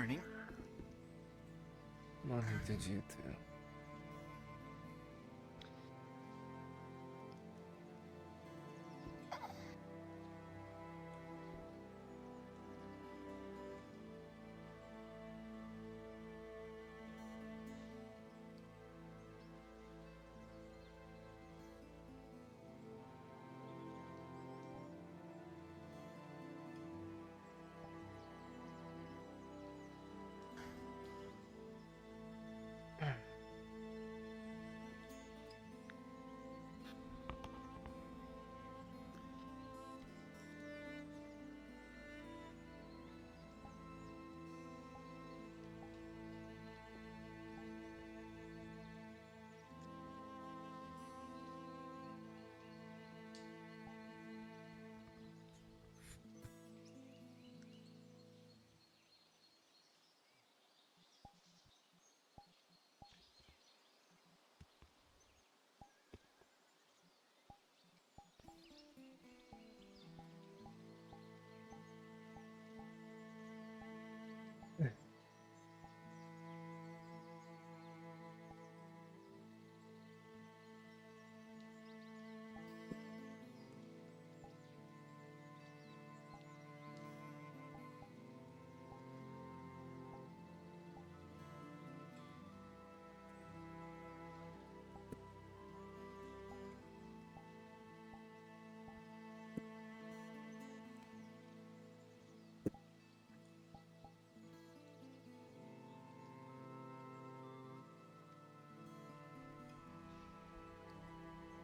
Morning. Morning to you too.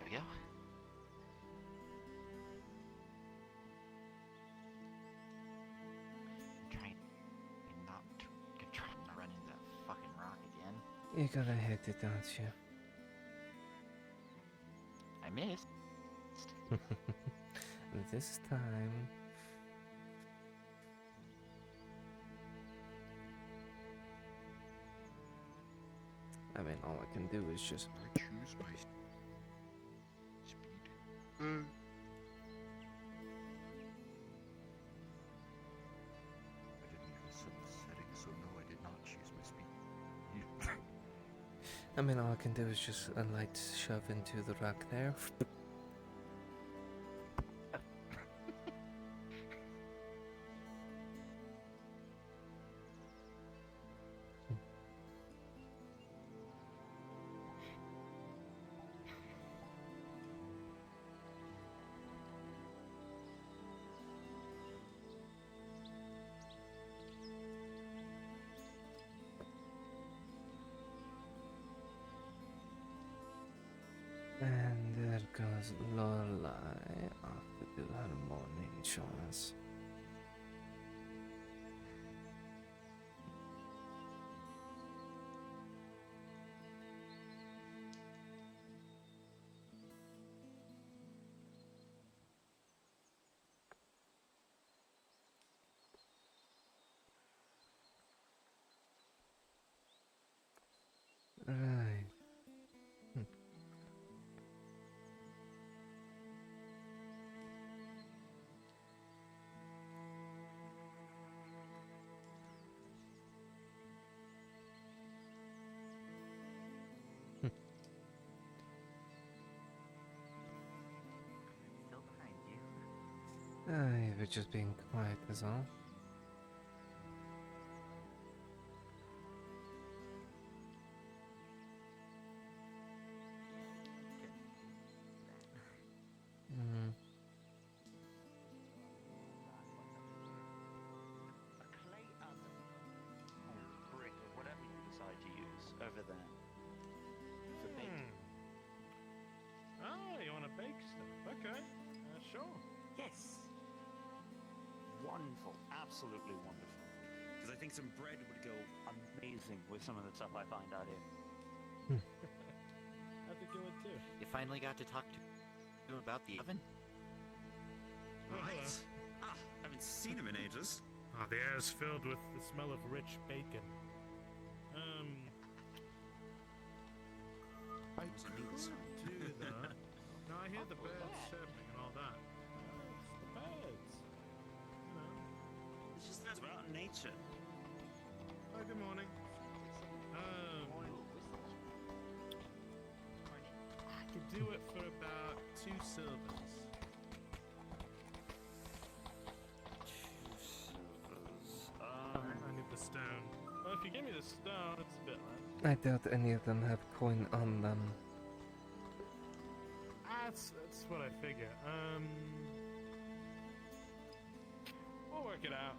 There we go. Try not run into that fucking rock again. You gotta hit it, don't you? I missed. This time. I mean, all I can do is just. I choose my speed. I didn't even set the setting, so no, I did not choose my speed. I mean, all I can do is just a light shove into the rock there. And there goes Lorelai off to do her morning chores. Right. Still behind you. We're just being quiet is all. Mm. A clay oven or brick or whatever you decide to use over there for baking. Oh, you want to bake stuff? Okay, sure. Yes. Wonderful, absolutely wonderful. Because I think some bread would go amazing with some of the stuff I find out here. I think you would too. You finally got to talk to him about the oven? Right. Haven't seen him in ages. Ah, the air's filled with the smell of rich bacon. I was a neat son. Do that. No, I hear the birds chirping and all that. It's the birds. You know. It's just that's about nature. you give me the stone, it's a bit less. I doubt any of them have coin on them. That's what I figure. We'll work it out.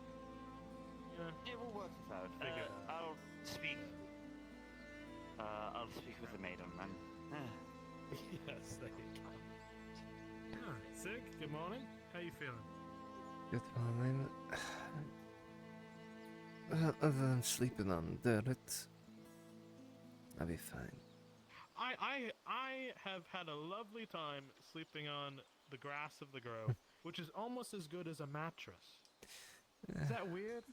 Yeah. Yeah, we'll work it out. Figure it out. I'll speak. I'll speak with the maiden, man. Yes, there you go. Sick, good morning. How you feeling? Good morning. Well, other than sleeping on dirt, I'll be fine. I have had a lovely time sleeping on the grass of the grove, which is almost as good as a mattress. Is that weird?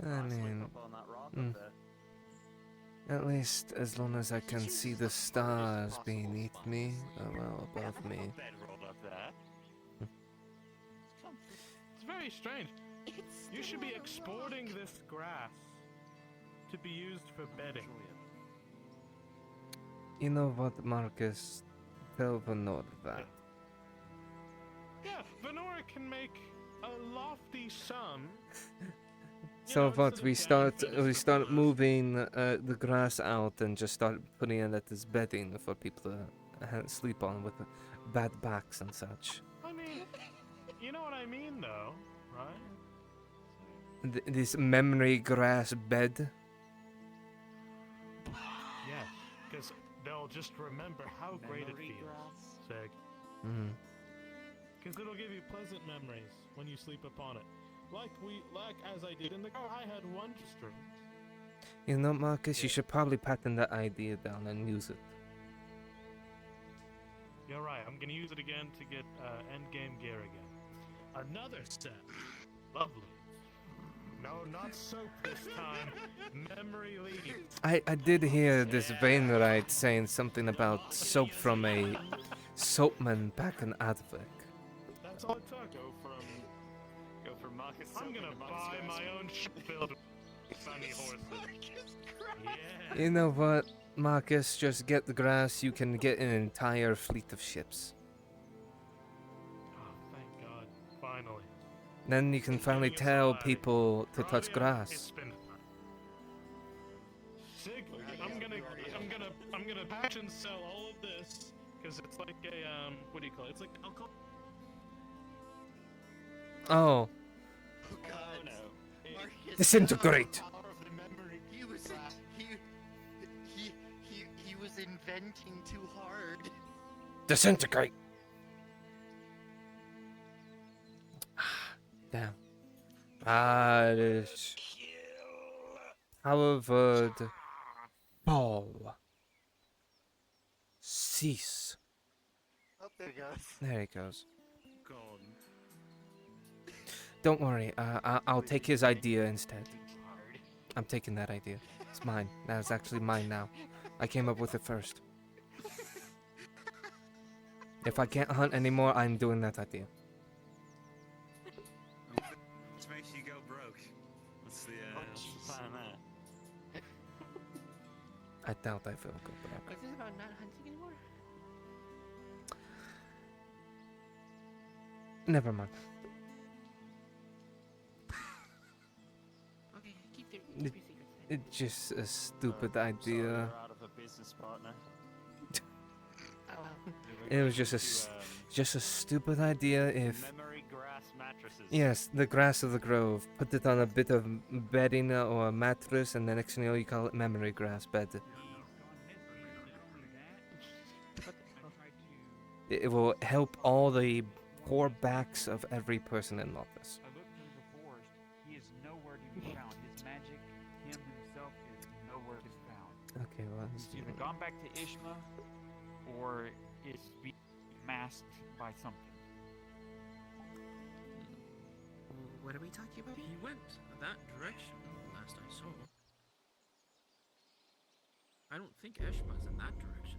I Sleep mean, up on that rock up there. at least as long as I can Did you see use the the smallest stars possible beneath me, fonts? well above me. Bedroll up there. It's very strange. You should be exporting this grass to be used for bedding. You know what, Marcus? Tell Venor that. Yeah, Venora can make a lofty sum. So know, what? instead We of start paying for we this start for moving the grass out and just start putting it as bedding for people to sleep on with bad backs and such. I mean, you know what I mean, though, right? This memory grass bed. Yes, because they'll just remember how great it Memory feels. grass? Sig. Mm. Because it'll give you pleasant memories when you sleep upon it. Like as I did in the car, I had one stream. You know, Marcus, you Yeah. should probably patent that idea down and use it. You're right, I'm gonna use it again to get endgame gear again. Another set. Lovely. No, not soap this time. Memory leads. I did hear this Wainwright saying something about soap from a soapman back in Advik. That's all it took. Go from Marcus. I'm gonna buy my own ship filled with funny horses. Yeah. You know what, Marcus? Just get the grass, you can get an entire fleet of ships. Oh, thank God. Finally. Then you can finally Giving us tell a lively. people to touch Gradia, grass. It's been fun. Sig, I'm gonna patch and sell all of this because it's like a what do you call it? It's like alcohol. Oh, Oh God. Oh no. Marcus, disintegrate! the power of the memory. He was inventing too hard. Disintegrate! Damn. This However, fall. Cease. Oh, there he goes. There he goes. Gone. Don't worry, I'll take his idea instead. I'm taking that idea. It's mine. That's actually mine now. I came up with it first. If I can't hunt anymore, I'm doing that idea. Which makes you go broke. What's the What's the plan there? I doubt I will go back. Was this about not hunting anymore? Never mind. Okay, keep your secrets. It's just a stupid Sorry, idea. you're out of a business partner. Oh well. It was just a stupid idea if... Memory grass mattresses. Yes, the grass of the grove. Put it on a bit of bedding or a mattress, and the next thing you know, you call it memory grass bed. It will help all the poor backs of every person in Nautis. I looked through the forest. He is nowhere to be found. His magic, him himself, is nowhere to be found. Okay, well, He's either gone back to Ishma, or is being masked by something. What are we talking about? He went that direction, last I saw. I don't think Eshma's in that direction.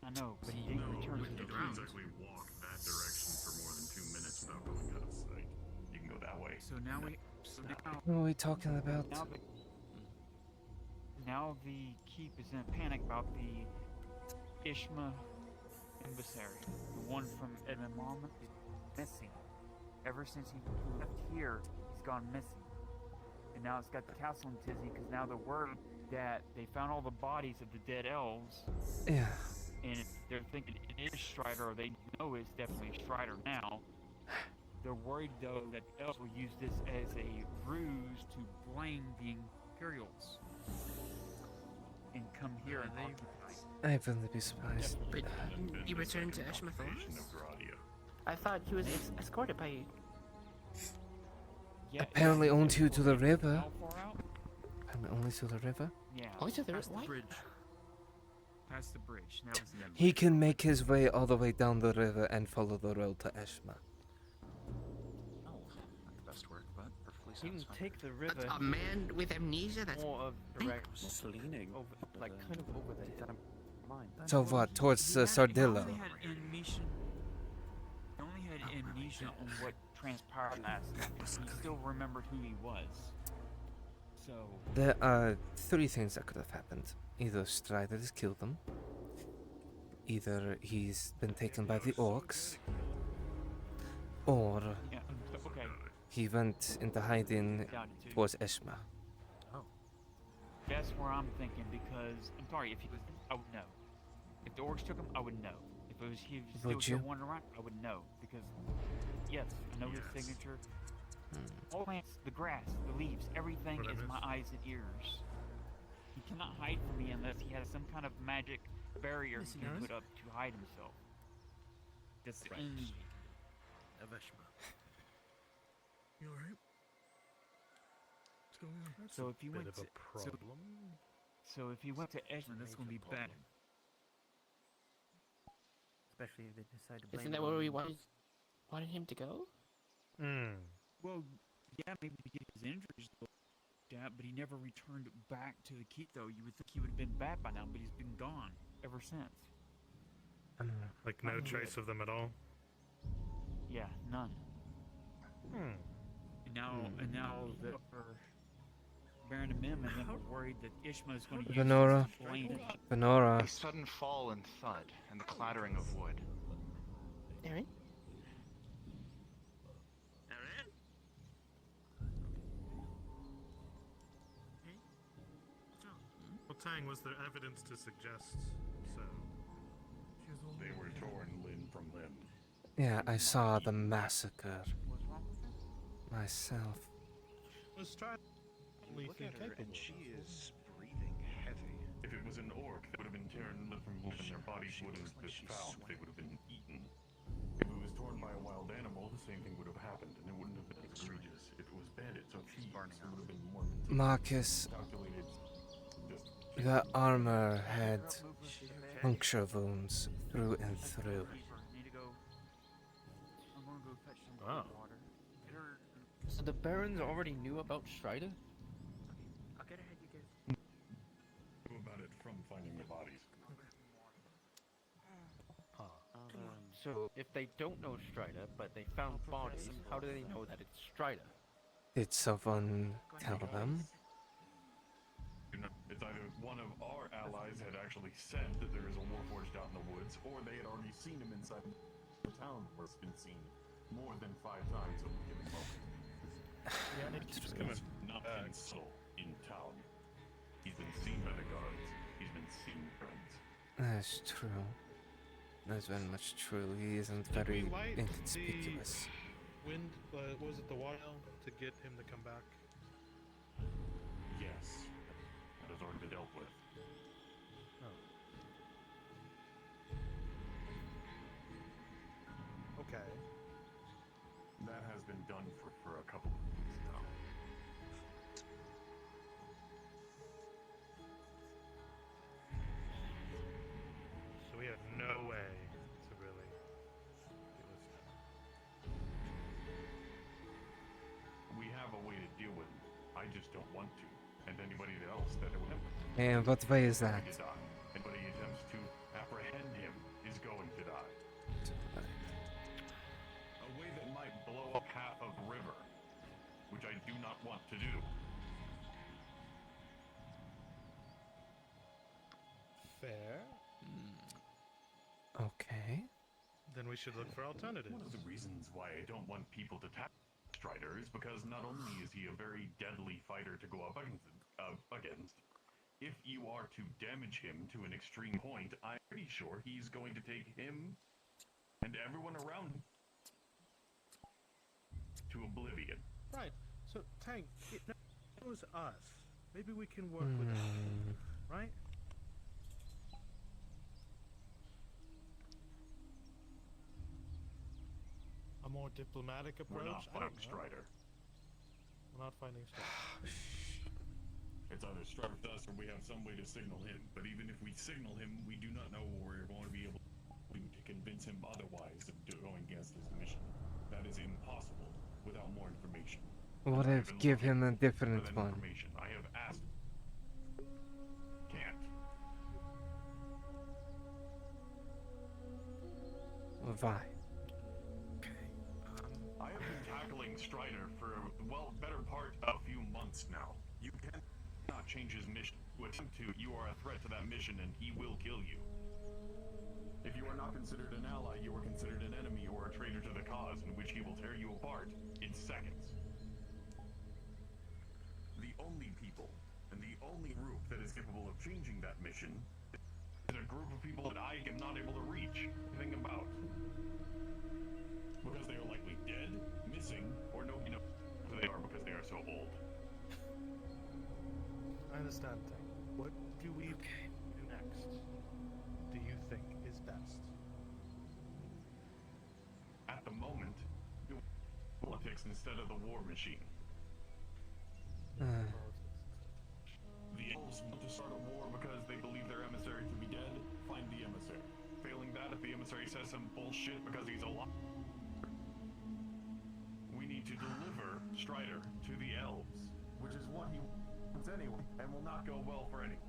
I know, but he See, didn't no, return with to the the grounds. trees. Exactly walk that direction for more than 2 minutes without going out of sight. You can go that way. So now now What are we talking about? now the keep is in a panic about the Ishma emissary. The one from Edamon is missing. Ever since he left here, he's gone missing. and now it's got the castle in tizzy because now they're worried that they found all the bodies of the dead elves, Yeah. and they're thinking it is Strider, or they know it's definitely Strider now. They're worried though that the elves will use this as a ruse to blame the Imperials and come here and occupy. I wouldn't be surprised. Wait, Been you the returned to second Eshmathos? occupation of Gradia. I thought he was escorted by you. Yeah, Apparently only to the river. How far out? Apparently only to the river. Yeah. Oh, so there Past the what? bridge. Past the bridge. Now it's them. He can make his way all the way down the river and follow the road to Eshma. Oh, not the best work, but perfectly You can satisfying. take the river A man with amnesia? That's more of direct Just leaning. over, like kind of over the damn line. So what? Towards He Sardillo? only had amnesia. He only had amnesia on what transpired last night. He still remembered who he was. So There are three things that could have happened. Either Strider has killed them, either he's been taken by the orcs, or yeah. Okay. he went into hiding Down to two. towards Eshma. That's where I'm thinking because I'm sorry if he was, I would know. If the orcs took him, I would know. If it was he was still Would you? wandering around, I would know because yes, I know his signature. All plants, the grass, the leaves, everything What I is my missed? eyes and ears. He cannot hide from me unless he has some kind of magic barrier he can put up to hide himself. That's the only. of Eshma. You alright? What's going on? That's So a if you bit went of to, a problem. so if he went to Edmund, that's gonna be bad. Especially if they decide to blame Isn't that where we wanted him to go? Hmm. Well, yeah, maybe to get his injuries looked at, but he never returned back to the keep. Though you would think he would have been back by now, but he's been gone ever since. Like no trace of them at all. Yeah, none. Hmm. And now that Baron and Mim and them are worried that Ishma is going to use Venora. this to blame. Venora. A sudden fall and thud, and the clattering of wood. Aaron? Aaron? Hey? What's wrong? Well, Tang, was there evidence to suggest so? They were torn limb from limb. Yeah, I saw the massacre What's wrong with her? myself. Let's try. Only Look thing at her, and capable she of. is breathing heavy. If it was an orc, they would have been torn limb from limb, and their bodies She would have looks like been she's found. They sweating. would have been eaten. If it was torn by a wild animal, the same thing would have happened, and it wouldn't have been as egregious. If it was bandits or thieves, burning it out. would have been more Marcus, calculated. Just the armor had puncture wounds through and through. Need to go. I'm gonna go fetch some Wow. water. So the barons already knew about Strider? I'll get ahead, you guys. knew about it from finding the bodies. So if they don't know Strider, but they found bodies, how do they know that it's Strider? Did someone tell them? You know, it's either one of our allies had actually said that there is a warforged out in the woods, or they had already seen him inside the town where it's been seen more than 5 times over the given moment. Yeah, it keeps coming. He's not been so in town. He's been seen by the guards. He's been seen friends. That's true. That's very much true. He isn't Did we very light inconspicuous. Wind, what was it, the wild, to get him to come back? Yes, that has already been dealt with. Okay. That has been done for a couple of weeks now. So we have no way to really deal with that. We have a way to deal with him. I just don't want to. And anybody else that it would have And what way is that? to die. Anybody who attempts to apprehend him is going to die. A way that might blow up half of river, which I do not want to do. Fair. Okay. Then we should look for alternatives. One of the reasons why I don't want people to tap Strider is because not only is he a very deadly fighter, fighter to go up against. If you are to damage him to an extreme point, I'm pretty sure he's going to take him and everyone around him to oblivion. Right. So, Tank, it knows us. Maybe we can work with it, right? A more diplomatic approach? We're not I don't fighting know. Strider. We're not fighting Strider. It's either Strider with us or we have some way to signal him. But even if we signal him, we do not know what we're going to be able to do to convince him otherwise of going against his mission. That is impossible without more information. What I if have been give looking him a for different that one? information. I have asked. Can't. Why? I have been tackling Strider for, well, better part of a few months now. You cannot change his mission. To attempt to, you are a threat to that mission and he will kill you. If you are not considered an ally, you are considered an enemy or a traitor to the cause, in which he will tear you apart in seconds. The only people and the only group that is capable of changing that mission is a group of people that I am not able to reach anything about. Because they are likely dead, missing, or nobody knows who they are because they are so old. I understand, Tank. What do we do next? Do you think is best? At the moment, do politics instead of the war machine. The elves want to start a war because they believe their emissary to be dead. Find the emissary. Failing that, if the emissary says some bullshit because he's alive, we need to deliver Strider to the elves, which is what he wants anyway, and will not go well for anyone.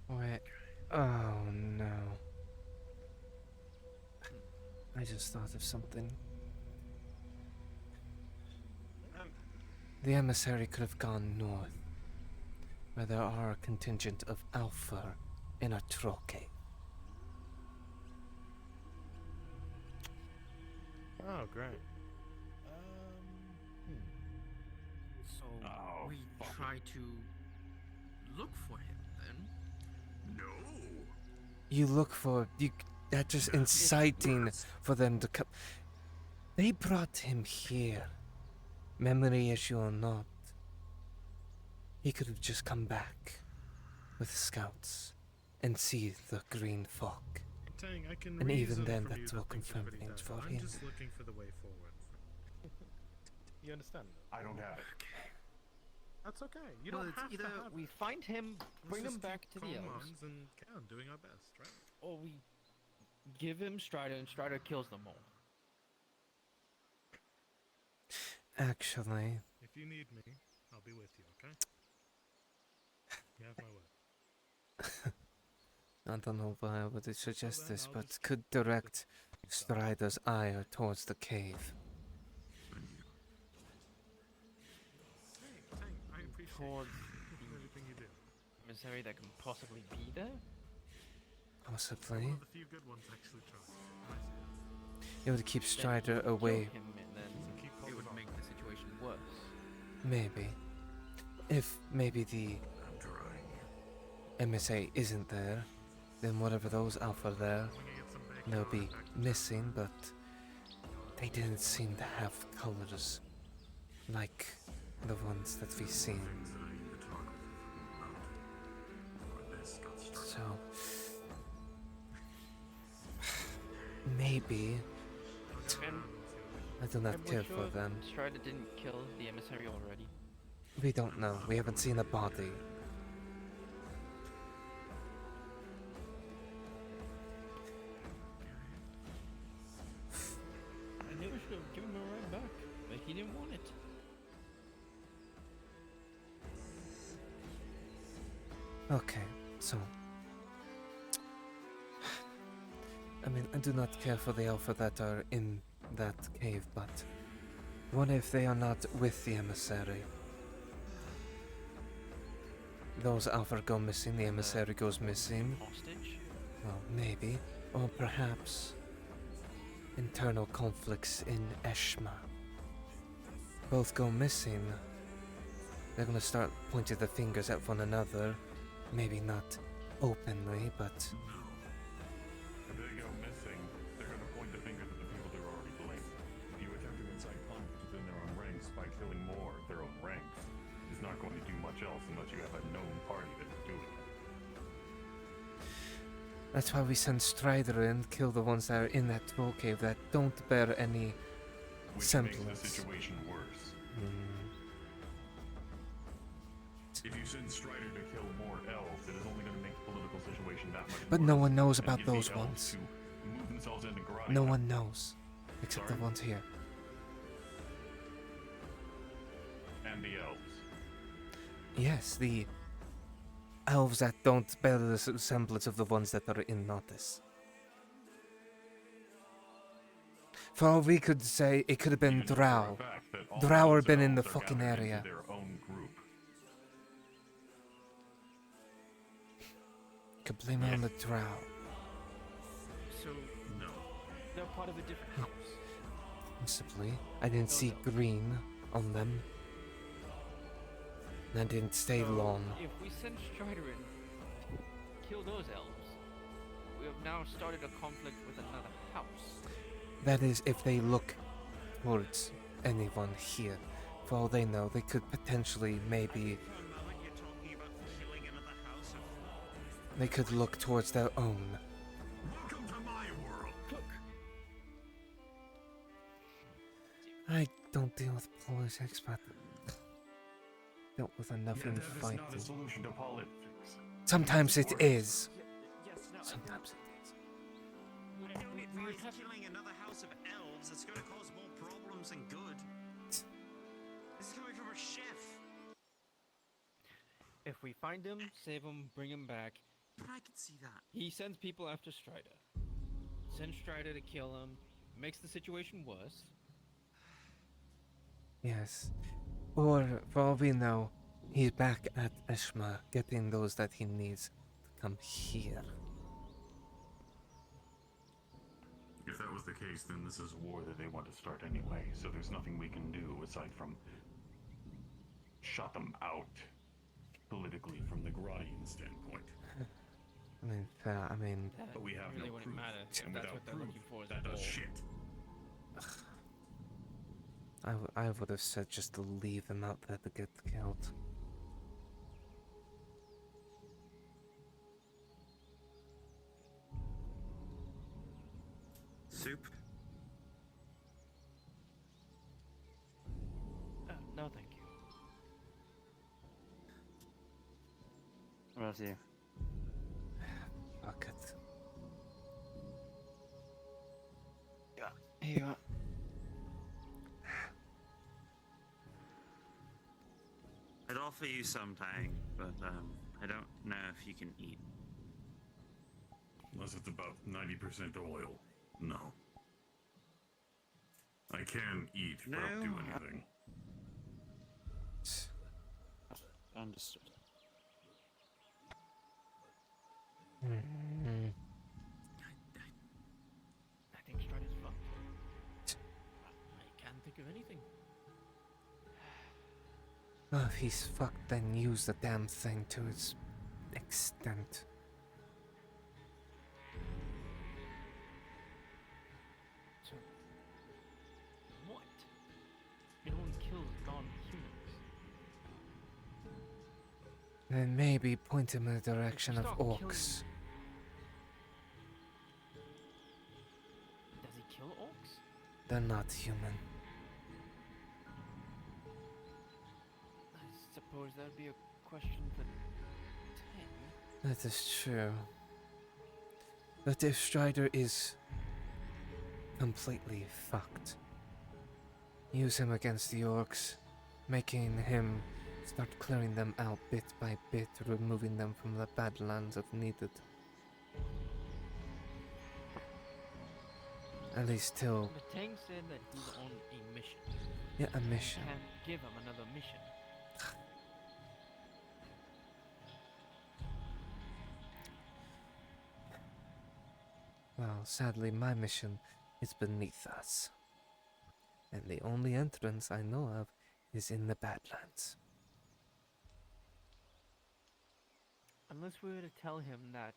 Wait. Oh no. I just thought of something. The emissary could have gone north, where there are a contingent of Alpha in a troll cave. Oh, great. So Oh, we fuck it. try to look for him then? No. You look for that's just inciting for them to come. They brought him here, memory issue or not. He could have just come back with scouts and see the green fog. Tank, I can And even reason then, from that you will that things are confirm pretty things dire. for I'm him. just looking for the way forward. You understand? I don't have it. That's okay. You Well, don't it's have to either have we it. find him, Let's bring him just back keep to the calm elves, minds and carry on doing our best, right? or we give him Strider and Strider kills them all. Actually, If you need me, I'll be with you, okay? You have my word. I don't know why I would suggest then this, I'll but just could direct Strider's ire towards the cave. Tank, I appreciate Towards everything you do. the emissary that can possibly be there. Possibly. One of the few good ones actually tried. I see. It would keep Then Strider kill away. him, and then So keep It holding would on. make the situation worse. Maybe. If maybe the I'm trying. MSA isn't there, then whatever those Alpha there, I'm gonna get some bacon they'll on be it back to missing, but they didn't seem to have colors like the ones that we've seen. Things that I need to talk with you about. When this got started. So maybe And I do not and we're care sure for them. Strider didn't kill the emissary already. We don't know. We haven't seen a body. I knew we should have given him a ride back, but he didn't want it. Okay, so I mean, I do not care for the Alpha that are in that cave, but what if they are not with the emissary? Those Alpha go missing, the emissary goes missing. Hostage? Well, maybe. Or perhaps internal conflicts in Eshma. both go missing, they're gonna start pointing their fingers at one another. Maybe not openly, but If they go missing, they're going to point the fingers at the people they're already blamed. If you attempt to incite conflict within their own ranks by killing more of their own ranks, it's not going to do much else unless you have a known party that's doing it. that's why we send Strider in, kill the ones that are in that troll cave that don't bear any Which semblance. makes the situation worse. If you send Strider to kill more elves, it is only going to make the political situation that much But worse. no one knows and about get the those elves ones. to move themselves into Gradia. No one knows, except Sorry? the ones here. And the elves. Yes, the elves that don't bear the semblance of the ones that are in Nautis. For all we could say, it could have been You know for a Drow. fact that all Drow those have been in the elves are fucking gathered into area. their own group. Could blame it on the Drow. So No. they're part of a different house. Possibly. I didn't see green on them. And I didn't stay So, long. If we send Strider in to kill those elves, we have now started a conflict with another house. That is, if they look towards anyone here. For all they know, they could potentially, maybe, For a moment, you're talking about killing another house of... they could look towards their own. Welcome to my world. I don't deal with politics, but dealt with enough Yeah, in that is not a fighting. solution to politics. Sometimes it is. Yes, no, Sometimes it is. I don't advise killing another house of elves. It's going to cause more problems than good. This is coming from a chef. If we find him, save him, bring him back, But I can see that. he sends people after Strider. Sends Strider to kill him, makes the situation worse. Yes. Or, for all we know, he's back at Eshma, getting those that he needs to come here. If that was the case, then this is a war that they want to start anyway, so there's nothing we can do aside from shut them out politically from the Gradian standpoint. I mean, That But we have really no wouldn't proof, matter if and that's without what they're proof, looking for. Is that a does war. shit. I would have said just to leave them out there to get killed. Soup? No, thank you. What about you? Fuck it. Here you are. I'd offer you something, but I don't know if you can eat. Unless it's about 90% oil. No. I can eat, but I'll do No. anything. Understood. Mm. I think Strider's fucked. I can't think of anything. Well, if he's fucked, then use the damn thing to its extent. So, what? It only kills non-humans. Then maybe point him in the direction of Stop killing orcs. Does he kill orcs? They're not human. I suppose that would be a question for Ten. That is true. But if Strider is completely fucked, use him against the orcs, making him start clearing them out bit by bit, removing them from the Badlands if needed. At least till, But Tang said that he's on a mission. yeah, a mission. Can't give him another mission. Well, sadly, my mission is beneath us. And the only entrance I know of is in the Badlands. Unless we were to tell him that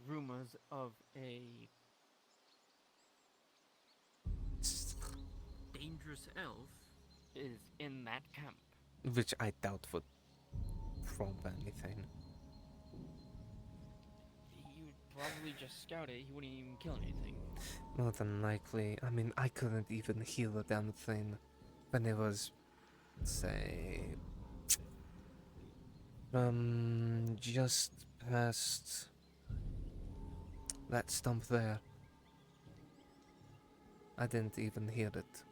rumors of a Dangerous elf? is in that camp. Which I doubt would prompt anything. He would probably just scout it. He wouldn't even kill anything. More than likely. I mean, I couldn't even heal a damn thing when it was, say, just past that stump there. I didn't even hear it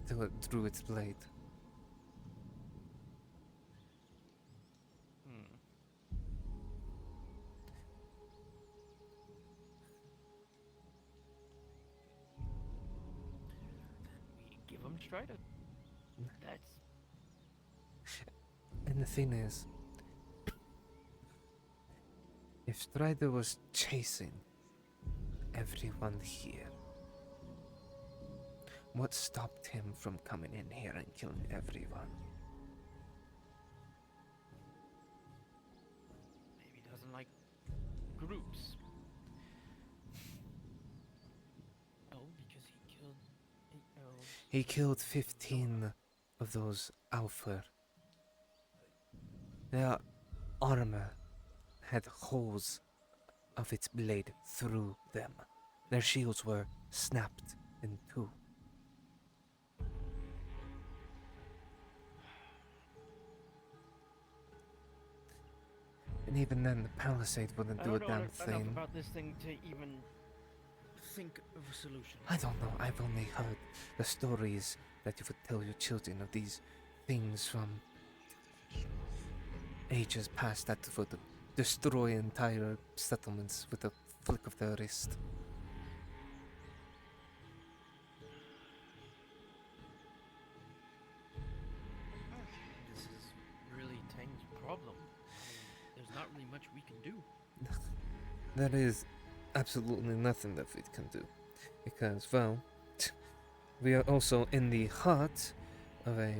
till it drew its blade. We give him Strider. That's And the thing is, if Strider was chasing everyone here, what stopped him from coming in here and killing everyone? maybe he doesn't like groups. Oh, because he killed 8 elves. He killed 15 of those Alpha. Their armor had holes of its blade through them. Their shields were snapped in two. And even then, the palisade wouldn't I do a don't know damn enough thing. about this thing to even think of a solution. I don't know, I've only heard the stories that you would tell your children of these things from ages past that would destroy entire settlements with a flick of the wrist. This is really Tang's problem. I mean, there's not really much we can do. There is absolutely nothing that we can do. Because, well, we are also in the heart of a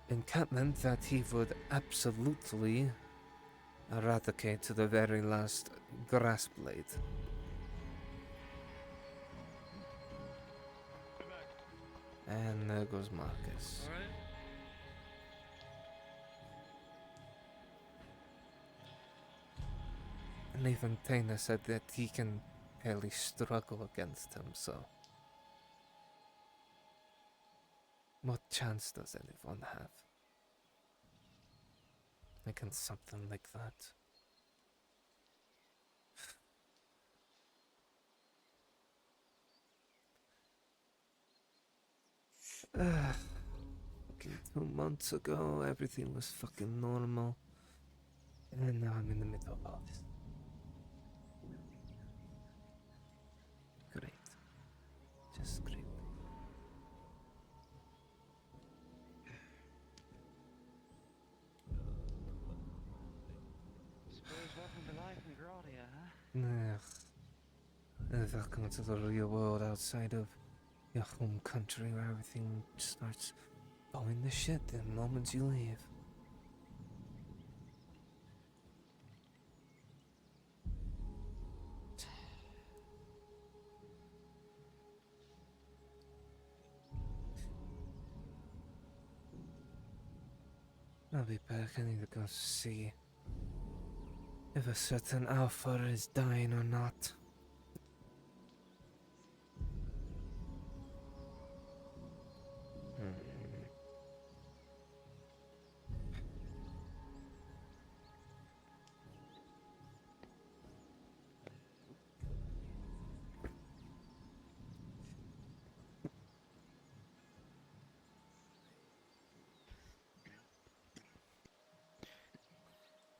encampment that he would absolutely eradicate to the very last grass blade. And there goes Marcus. Alright. And even Taina said that he can barely struggle against him, so what chance does anyone have against something like that? Fucking 2 months ago, everything was fucking normal. And now I'm in the middle of all this. Great. Just great. Suppose welcome to life in Gradia, huh? Welcome to the real world outside of your home country where everything starts going to shit the moment you leave. I'll be back. I need to go see if a certain alpha is dying or not.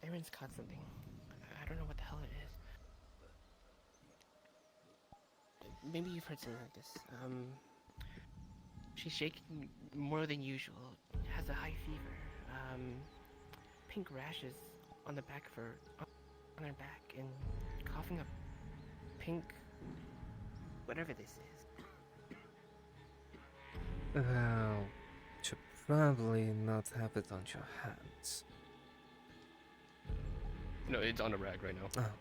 Aaron's caught something. I don't know what the hell it is. Maybe you've heard something like this. She's shaking more than usual. Has a high fever. Pink rashes on the back of her, on her back, and coughing up pink whatever this is. Well, should probably not have it on your hands. No, it's on a rag right now. Oh.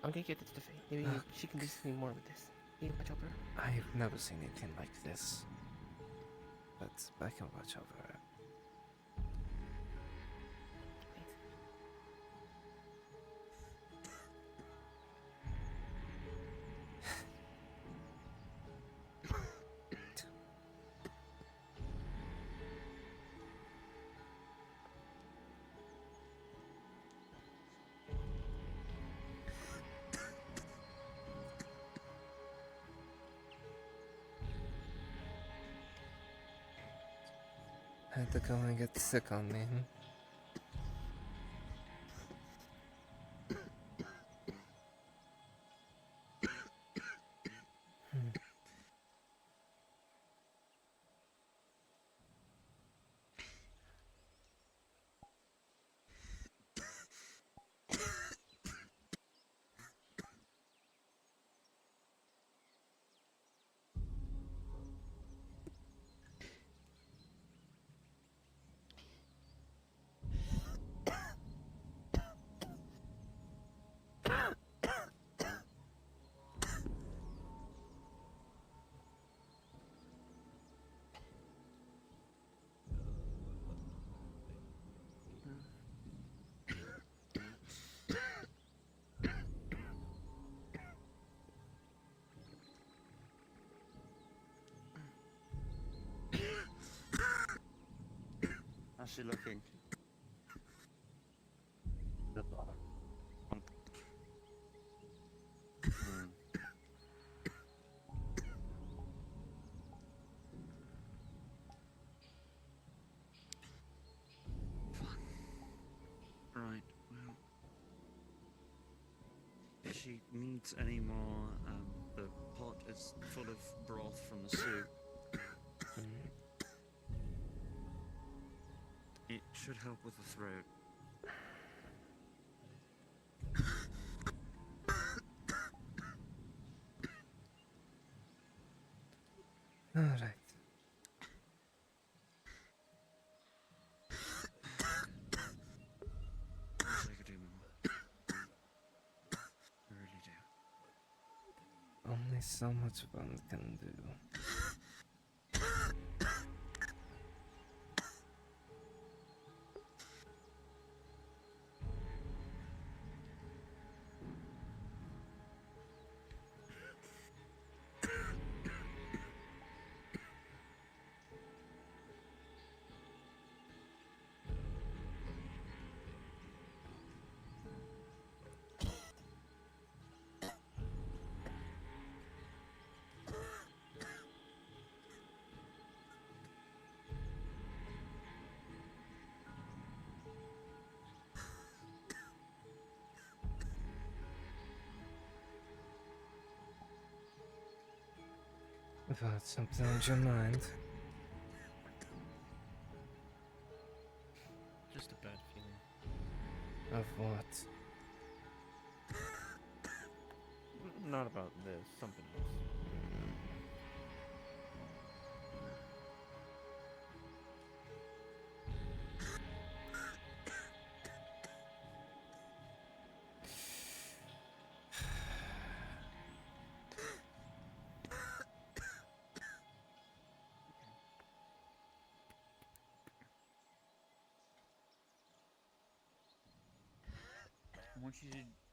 I'm gonna get this to Faye. Maybe she can do something more with this. Can you watch over her? I've never seen anything like this. But I can watch over it. Had to go and get sick on me. How's she looking? Right, well... If she needs any more, the pot is full of broth from the soup. It should help with the throat. Alright. I wish I could do more. I really do. Only so much one can do. About something on your mind. Just a bad feeling. Of what? Not about this, something else.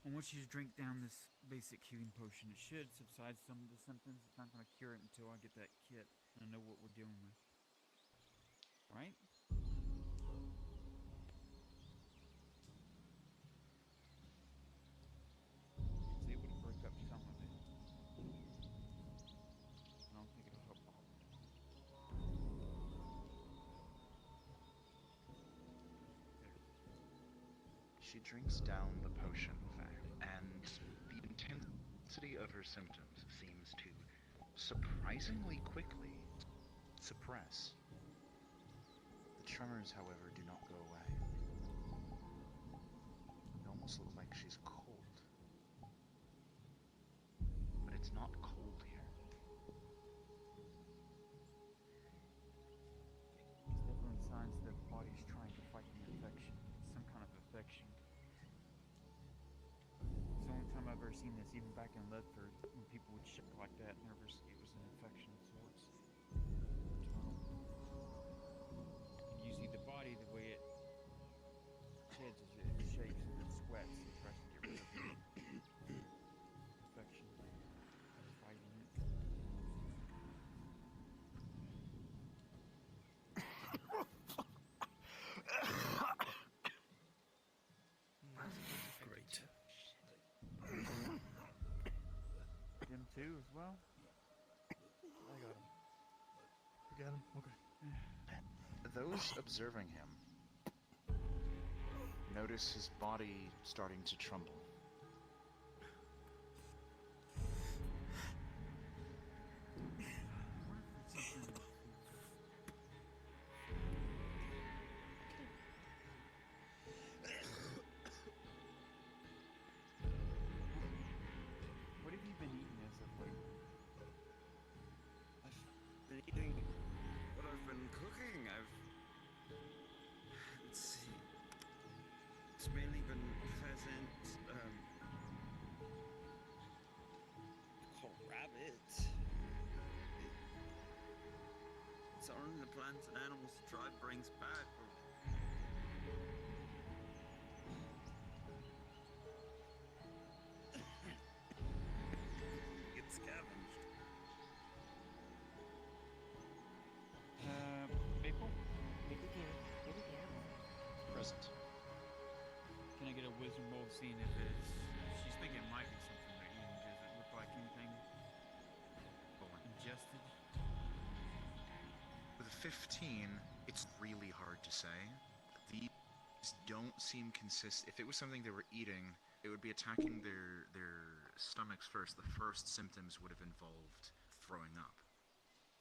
I want you to drink down this basic healing potion. It should subside some of the symptoms. It's not going to cure it until I get that kit and I know what we're dealing with. Right? It's able to break up some of it. I don't think it'll help all. She drinks down the potion, and the intensity of her symptoms seems to surprisingly quickly suppress. The tremors, however, do not go away. seen this even back in Ledford when people would shake like that. Nervous, it was an infection of sorts. And usually the body, the way it sheds is it shakes and it sweats and tries to get rid of the infection that's fighting it. Great. Them too as well? I got him. You got him? Okay. Those observing him notice his body starting to tremble. What have you been eating as of late? I've been eating what I've been cooking. Let's see. It's mainly been pheasant, called rabbit. It's only the plants and animals the tribe brings back. Get scavenged. Maple? Present. Can I get a wisdom roll seeing if it's... She's thinking it might be something they're eating. Does it look like anything ingested? With a 15, it's really hard to say. These don't seem consistent. If it was something they were eating, it would be attacking their stomachs first. The first symptoms would have involved throwing up.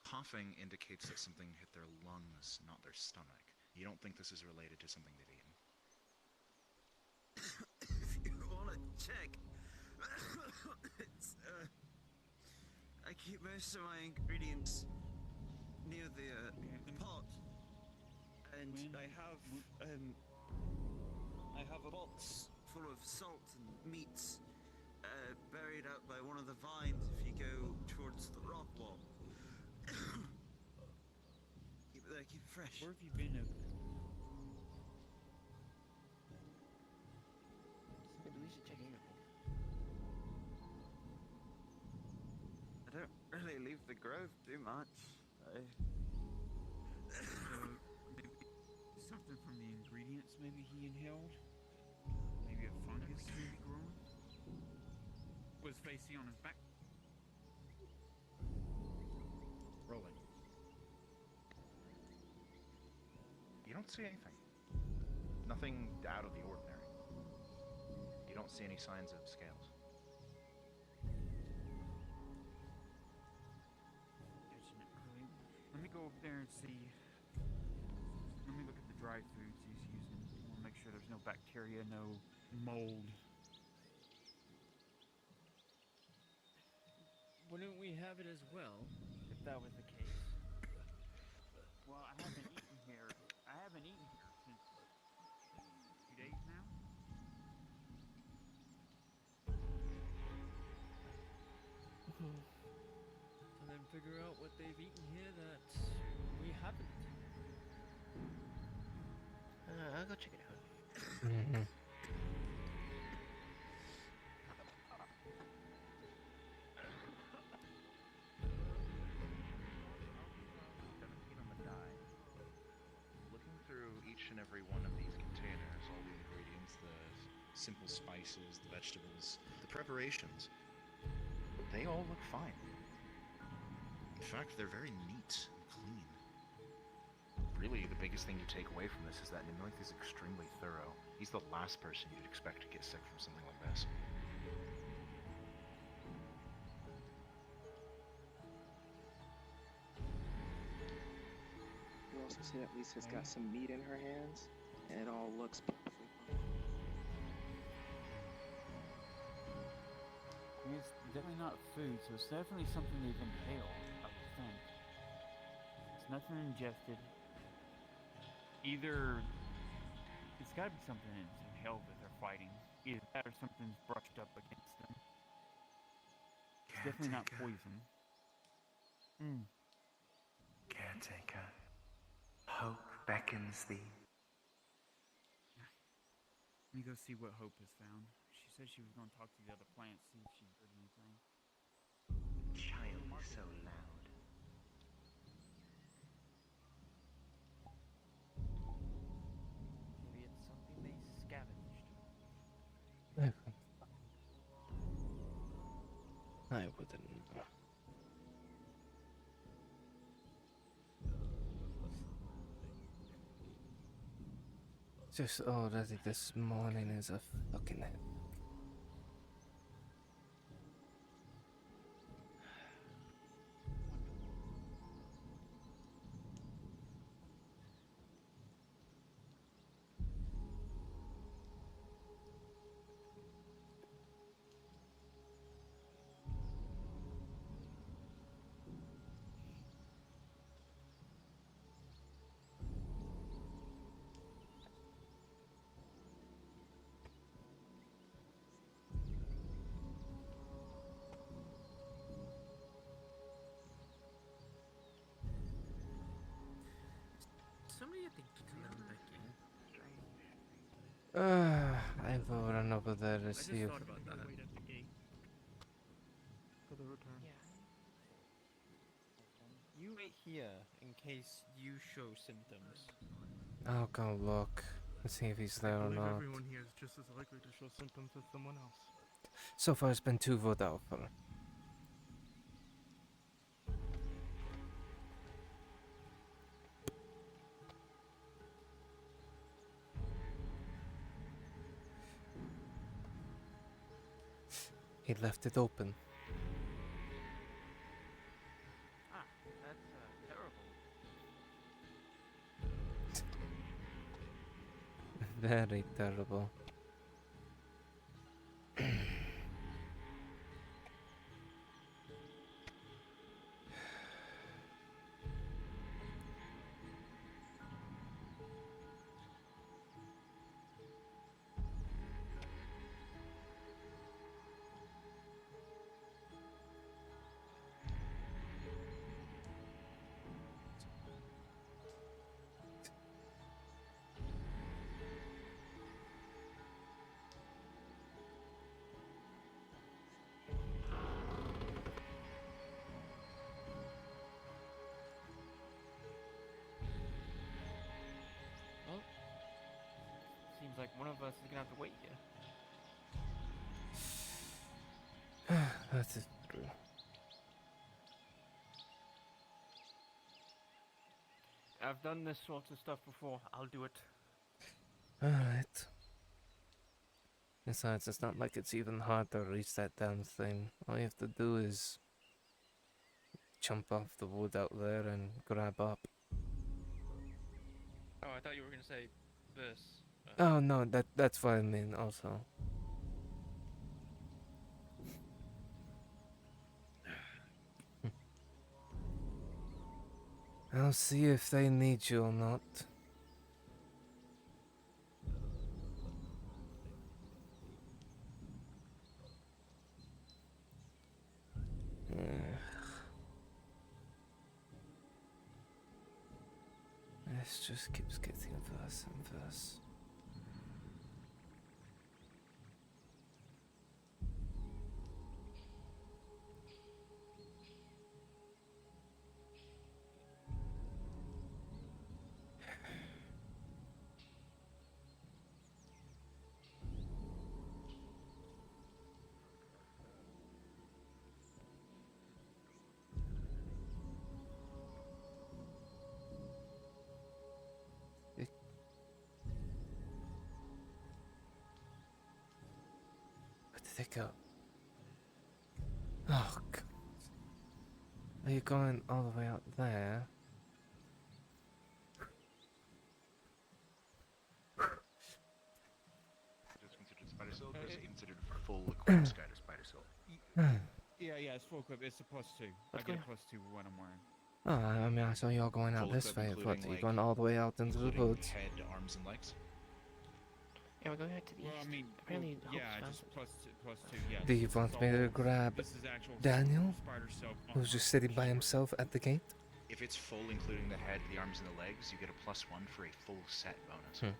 Coughing indicates that something hit their lungs, not their stomach. You don't think this is related to something they've eaten? If you want to check, it's, I keep most of my ingredients near the pot, and I have a box full of salt and meats buried out by one of the vines if you go towards the rock wall. Keep it there, keep it fresh. Where have you been over there? Maybe we should check in. I don't really leave the grove too much. Maybe something from the ingredients maybe he inhaled? Maybe a fungus maybe growing? Was Facey on his back? Rolling. You don't see anything. Nothing out of the ordinary. You don't see any signs of scales. Let me go over there and see. Let me look at the dry foods he's using. I want to make sure there's no bacteria, no mold. Wouldn't we have it as well? If that was the case. Well, I haven't eaten here. I haven't eaten here since 2 days now. And then figure out what they've eaten here that we haven't. I'll go check it out. Looking through each and every one of these containers, all the ingredients, the simple spices, the vegetables, the preparations, they all look fine. In fact, they're very neat and clean. Really, the biggest thing you take away from this is that Nimilith is extremely thorough. He's the last person you'd expect to get sick from something like this. You also see that Lisa's got some meat in her hands, and it all looks perfectly fine. It's definitely not food, so it's definitely something they've inhaled, I would think. It's nothing ingested. Either it's got to be something that's inhaled that they're fighting. Either that or something's brushed up against them. It's definitely not poison. Caretaker, hope beckons thee. Let me go see what Hope has found. She said she was going to talk to the other plants, see if she heard anything. Child is so loud. Maybe it's something they scavenged. I wouldn't know. Just already this morning is a fucking hit. Somebody at the gate let me back in. I will run over there to I see just if. thought about that. Wait at the gate for the return. You wait here in case you show symptoms. I'll go look and see if he's I there or believe not. everyone here is just as likely to show symptoms as someone else. So far, it's been 2 vote out for. He left it open. Ah, that's terrible. Very terrible. Well, seems like one of us is gonna have to wait here. That is true. I've done this sort of stuff before. I'll do it. Alright. Besides, it's not like it's even hard to reach that damn thing. All you have to do is jump off the wood out there and grab up. Oh, I thought you were gonna say this. Oh no, that's what I mean also. I'll see if they need you or not. This just keeps getting worse and worse. Where did they go? Oh, God. Are you going all the way out there? Just considered spider silk, or is it considered full equipped spider silk? Yeah, it's full equip. It's a +2. I get a +2 when I'm wearing. Oh, I mean, I saw you all going out Full this equip way. What, including, are you like, going all the way out into the including woods? head, arms, and legs? Yeah, we'll go ahead to the Well, east. I mean, Apparently, yeah, Hope's just found plus two, yeah. Do you This want is me to all- grab this is actual Daniel, spider silk who's just armor. sitting by himself at the gate? If it's full, including the head, the arms, and the legs, you get a +1 for a full set bonus.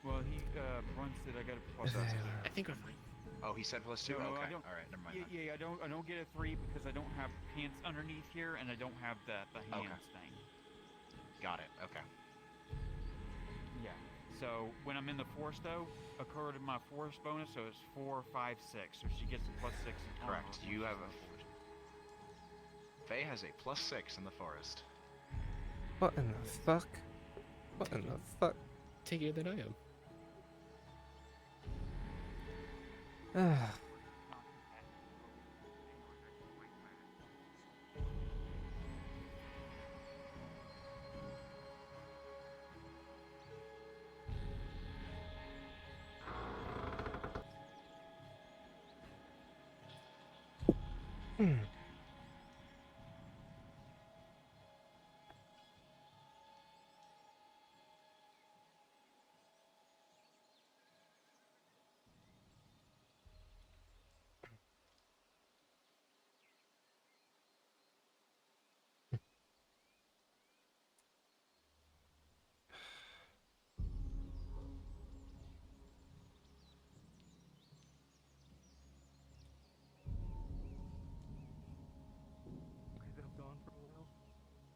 Well, he runs it. I got a plus. I think we're fine. Oh, he said +2. No, okay. I don't. All right. Never mind. Yeah, then. I don't get a 3 because I don't have pants underneath here, and I don't have the hands thing. Got it. Okay. Yeah. So when I'm in the force, though, according to my force bonus, so it's 4, 5, 6. So she gets a +6. In Correct. armor. You have a. Faye has a +6 in the forest. What in the fuck? What in the fuck? Takier than I am. Ah.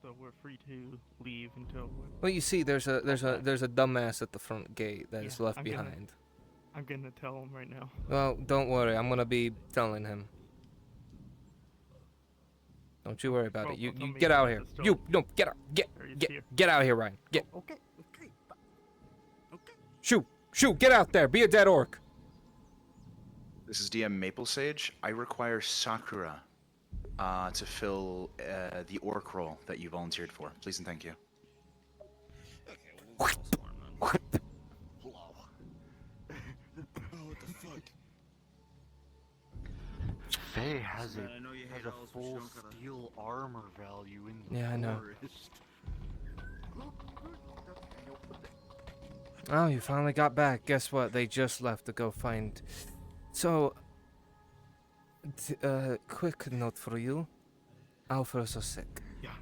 So we're free to leave until. Well, you see, there's a dumbass at the front gate that is left I'm behind. I'm gonna tell him right now. Well, don't worry, I'm gonna be telling him. Don't you worry about it. You get out here. You no, get out. Get out here, Ryan. Get. Okay. Shoot, get out there. Be a dead orc. This is DM Maple Sage. I require Sakura to fill the orc role that you volunteered for. Please and thank you. What the fuck? Faye has Man, I know you hate a owls, but full you don't gotta- steel armor value in the Yeah, I know. forest. Oh, you finally got back. Guess what? They just left to go find. So, quick note for you. Alphas are sick. Yeah.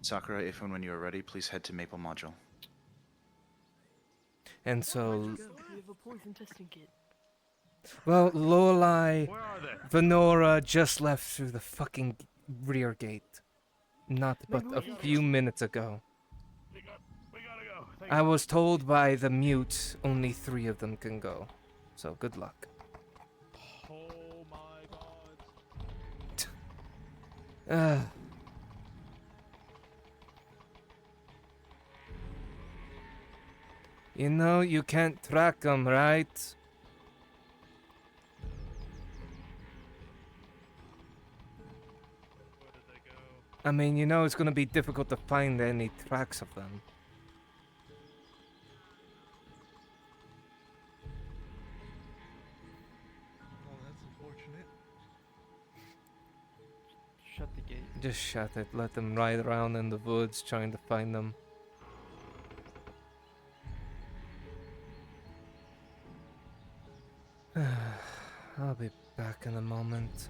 Sakura, if and when you are ready, please head to Maple Module. And so, We have a poison testing kit. well, Lorelai, Where are they? Venora just left through the fucking rear gate. Not but a few minutes ago. We gotta go. Thank I was told by the mute only 3 of them can go. So, good luck. Oh my god. You know, you can't track them, right? Where did they go? I mean, you know it's gonna be difficult to find any tracks of them. Oh, that's unfortunate. Shut the gate. Just shut it. Let them ride around in the woods trying to find them. I'll be back in a moment.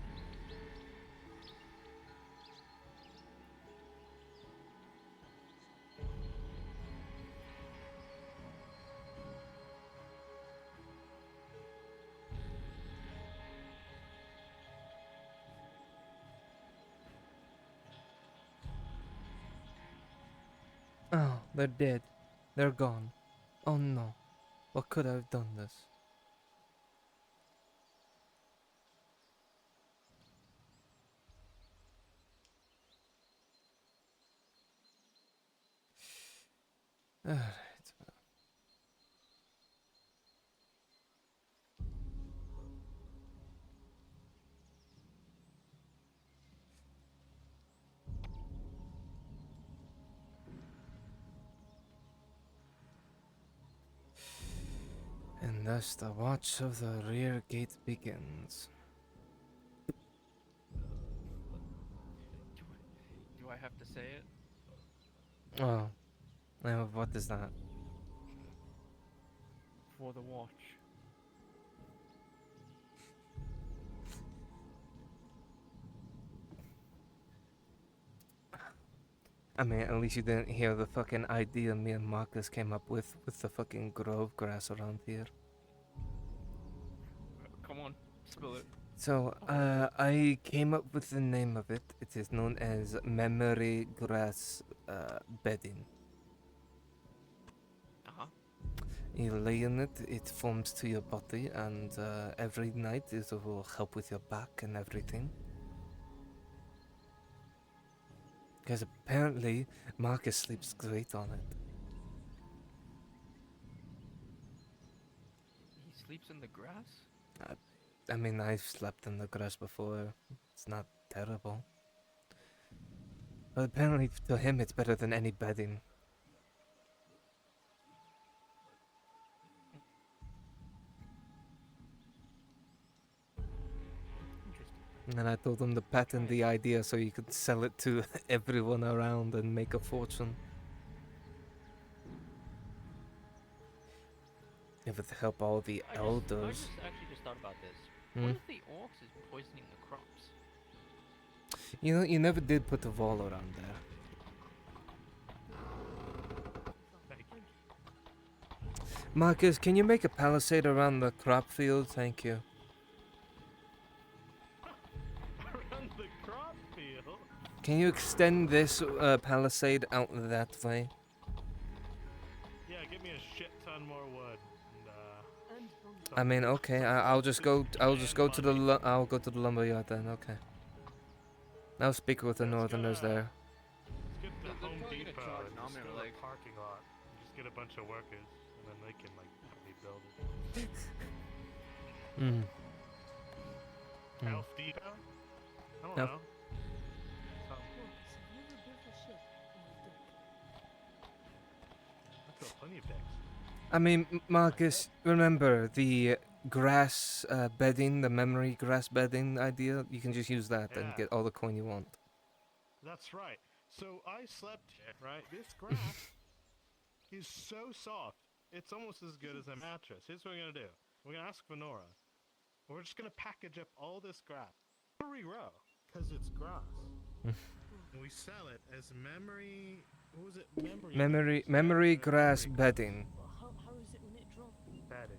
Oh, they're dead. They're gone. Oh no. What could I have done this? Alright. And thus the watch of the rear gate begins. Do I have to say it? Oh. What is that? for the watch. I mean, at least you didn't hear the fucking idea me and Marcus came up with the fucking grove grass around here. Come on, spill it. So, I came up with the name of it. It is known as memory grass bedding. Uh-huh. You lay in it, it forms to your body, and every night it will help with your back and everything. Because apparently Marcus sleeps great on it. He sleeps in the grass? I mean, I've slept in the grass before. It's not terrible. But apparently to him it's better than any bedding. And I told him to patent the idea so you could sell it to everyone around and make a fortune. It would help all the elders. I actually just thought about this. Hmm? What if the orcs is poisoning the crops? You know, you never did put a wall around there. Marcus, can you make a palisade around the crop field? Thank you. Around the crop field? Can you extend this palisade out that way? Yeah, give me a shit ton more wood. And, I mean, okay, I'll just go. I'll just go to the. I'll go to the lumberyard then. Okay. I'll speak with the northerners there. Let's get the Home probably gonna Depot charge and just nominal, go to like- the parking lot. And just get a bunch of workers, and then they can like rebuild it. Mm. Elf Depot? I don't Nope. know. I've got plenty of decks. I mean, Marcus, remember the grass bedding, the memory grass bedding idea? You can just use that and Yeah. get all the coin you want. That's right. So I slept here, right? This grass is so soft. It's almost as good as a mattress. Here's what we're gonna do. We're gonna ask Venora. We're just gonna package up all this grass. Every row. Because it's grass. And we sell it as memory... What was it? Memory grass bedding. How is it when it drops? Bedding.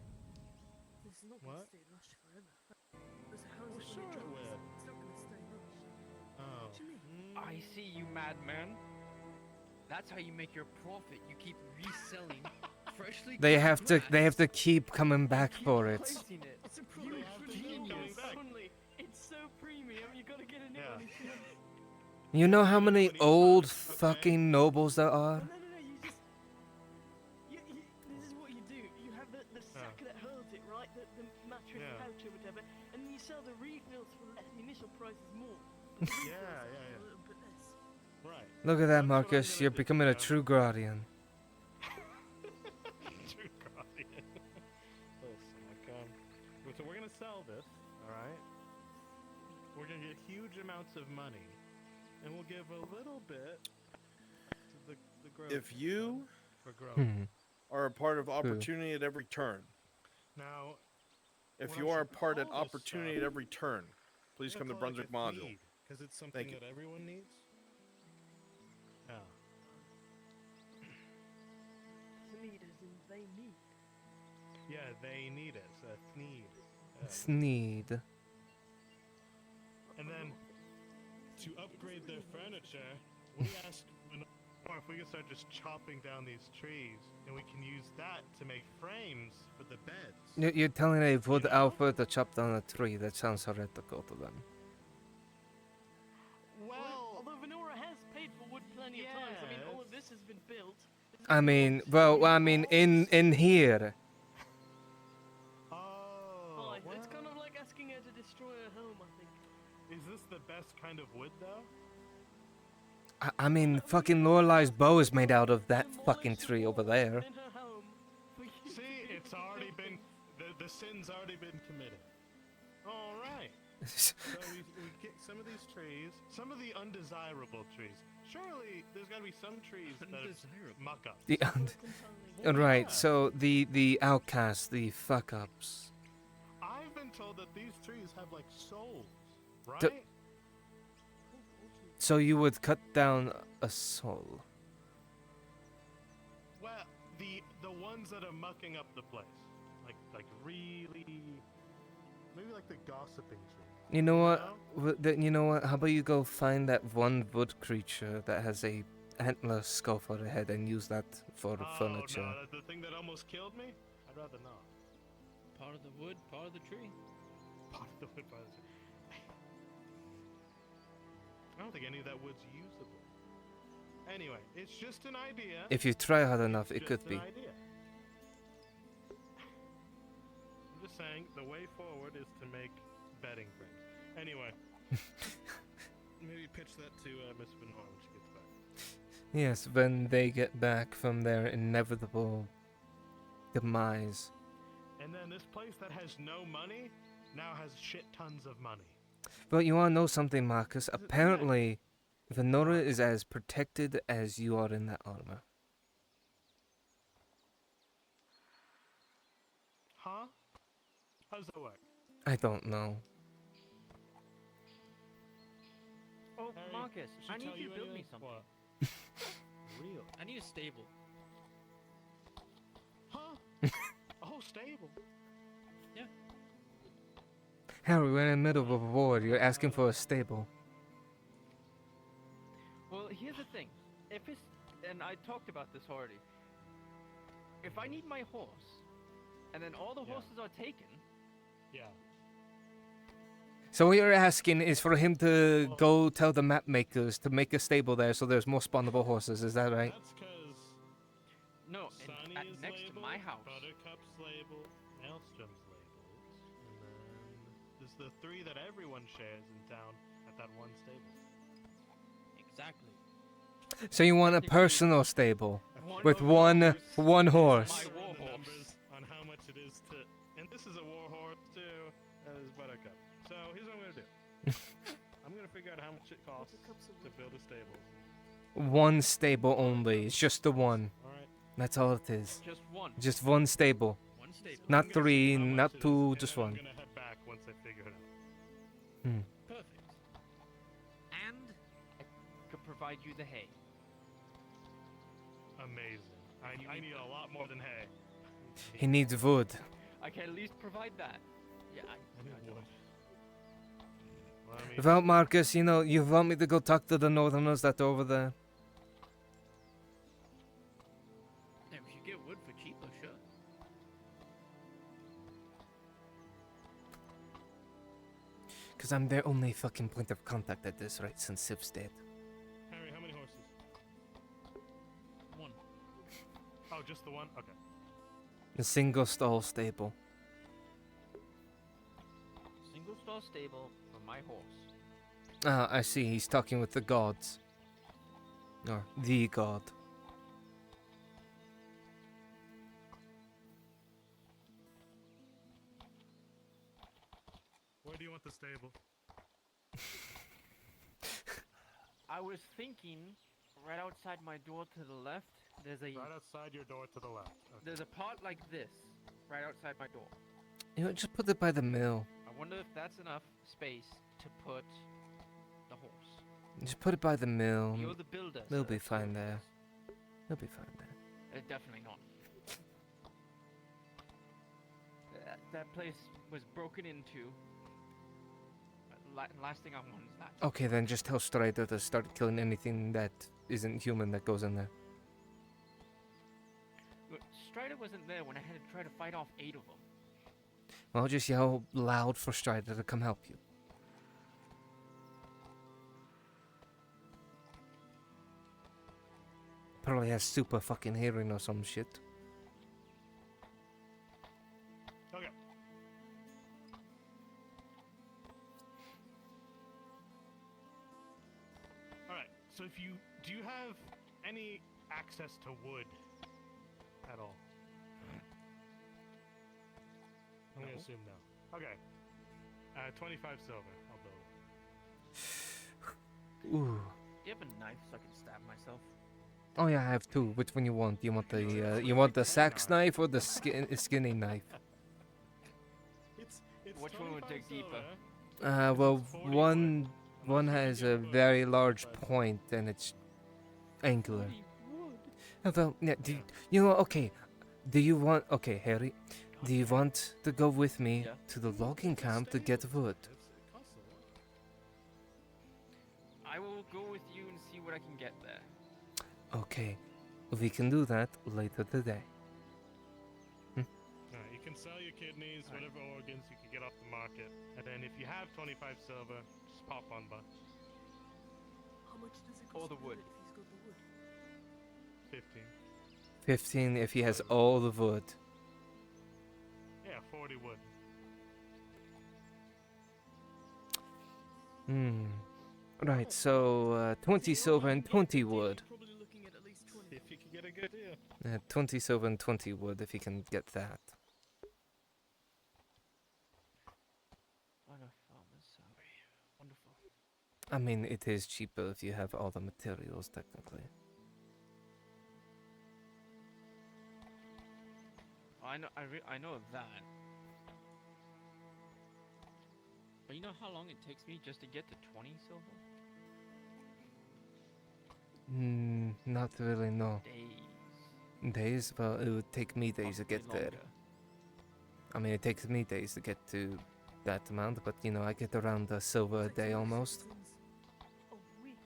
It's not What? gonna stay lush forever. How Well, is it sure when it it drops? will. It's not gonna stay lush. Oh. What do you mean? I see you, madman. That's how you make your profit. You keep reselling freshly They cut have to. grass. They have to keep coming back for it. Placing it. It's a You product have for to keep coming genius. back. Suddenly, it's so premium, you gotta get a new Yeah. one. You know how many old fucking nobles there are? No, you just... this is what you do. You have the sack that holds it, right? The mattress pouch or whatever, and you sell the refills for less. The initial price is more. But the refills are a little bit less. Right. Look at that, Marcus. You're becoming a true guardian. True guardian. Listen, okay. So we're gonna sell this, alright? We're gonna get huge amounts of money. And we'll give a little bit to the growth. If you for growth. are a part of opportunity at every turn, Now, if what you I are a should part at call this opportunity stuff- at every turn, please come to Brunswick Module. Because it's something you. that everyone needs. Yeah. Need as in they need. Yeah, they need it. So need. Sneed. And then, to upgrade their furniture, we asked Lenore if we can start just chopping down these trees, and we can use that to make frames for the beds. You're telling a wood alpha to chop down a tree. That sounds heretical to them. Well, although Venora has paid for wood plenty of times, I mean, all of this has been built. I mean, well, I mean, in here. Oh, It's kind of like asking her to destroy her home, I think. Is this the best kind of wood, though? I mean, fucking Lorelai's bow is made out of that fucking tree over there. See, it's already been, the sin's already been committed. Alright. So we get some of these trees, some of the undesirable trees. Surely there's got to be some trees that are muck up. The right. So the outcasts, the fuck ups. I've been told that these trees have like souls, right? So you would cut down a soul. Well, the ones that are mucking up the place, like really, maybe like the gossiping tree. You know what? You know what? How about you go find that one wood creature that has a antler skull for the head and use that for the furniture. No, that's the thing that almost killed me? I'd rather not. Part of the wood, part of the tree. Part of the wood, part of the tree. I don't think any of that wood's usable. Anyway, it's just an idea. If you try hard enough, it could be. Idea. I'm just saying, the way forward is to make bedding frames. Anyway, maybe pitch that to Miss Benoit when she gets back. Yes, when they get back from their inevitable demise. And then this place that has no money now has shit tons of money. But you wanna know something, Marcus? Apparently, Venora is as protected as you are in that armor. Huh? How does that work? I don't know. Oh, Hey, Marcus, should I need tell you to build me anything? something. What? Real? I need a stable. Huh? A whole stable? Yeah. Harry, we're in the middle of a war. You're asking for a stable. Well, here's the thing. If it's, and I talked about this already. If I need my horse, and then all the horses are taken. Yeah. So what you're asking is for him to go tell the map makers to make a stable there so there's more spawnable horses, is that right? That's because No, Sunny is next to my house. Buttercup's labeled, Maelstrom's labeled, and then there's the three that everyone shares in town at that one stable. Exactly. So you want a personal stable with one horse. My war horse. On how much it is to, and this is a war horse too, and this is Buttercup. So here's what I'm gonna do. I'm gonna figure out how much it costs to build a stable. One stable only. It's just the one. Alright. That's all it is. Just one. Just one stable. One stable. Not I'm gonna see three, how much not it is, two, and just then one. I'm gonna head back once I figure it out. Hmm. Perfect. And I could provide you the hay. Amazing. I need a lot more than hay. He needs wood. I can at least provide that. Yeah, I need wood. Well, I mean, Well, Marcus, you know, you want me to go talk to the Northerners that are over there? Yeah, we should get wood for cheaper, sure. Because I'm their only fucking point of contact at this rate since Siv's dead. Harry, how many horses? One. Oh, just the one? Okay. A single stall stable. Single stall stable for my horse. Ah, I see. He's talking with the gods. Or the god. Where do you want the stable? I was thinking, right outside my door to the left, there's a Right outside your door to the left. Okay. there's a part like this, right outside my door. You know, just put it by the mill. I wonder if that's enough space to put the horse. Just put it by the mill. You're the builder. They'll sir. be fine there. They'll be fine there. Definitely not. That place was broken into. Last thing I want is that. Okay, then just tell Strider to start killing anything that isn't human that goes in there. Look, Strider wasn't there when I had to try to fight off 8 of them. Well, just yell loud for Strider to come help you. Probably has super fucking hearing or some shit. Okay. Alright, so if you do you have any access to wood at all? I'm gonna assume no. Okay. 25 silver, I'll build it. Ooh. Do you have a knife so I can stab myself? Oh yeah, I have two. Which one you want? You want the sax knife or the skinny knife? Which one would dig deeper? Well, one has a very large point and it's angular. Well, yeah. Okay. Do you want? Okay, Harry. Do you want to go with me to the logging camp to get wood? I will go with you and see what I can get there. Okay, we can do that later today. You can sell your kidneys, whatever organs you can get off the market, and then if you have 25 silver, just pop on by. How much does it cost? All the wood. If he's got the wood. 15. 15 if he has all the wood. Yeah, 40 wood. Right, so 20 silver and 20 wood. Probably looking at least 20. If you can get a good deal. 20 silver and 20 wood if you can get that. On a farmer's salary. Wonderful. I mean, it is cheaper if you have all the materials, technically. I know that. But you know how long it takes me just to get to 20 silver? Not really, no. Days. Days? Well, it would take me days to get there. I mean, it takes me days to get to that amount, but I get around a silver a day almost.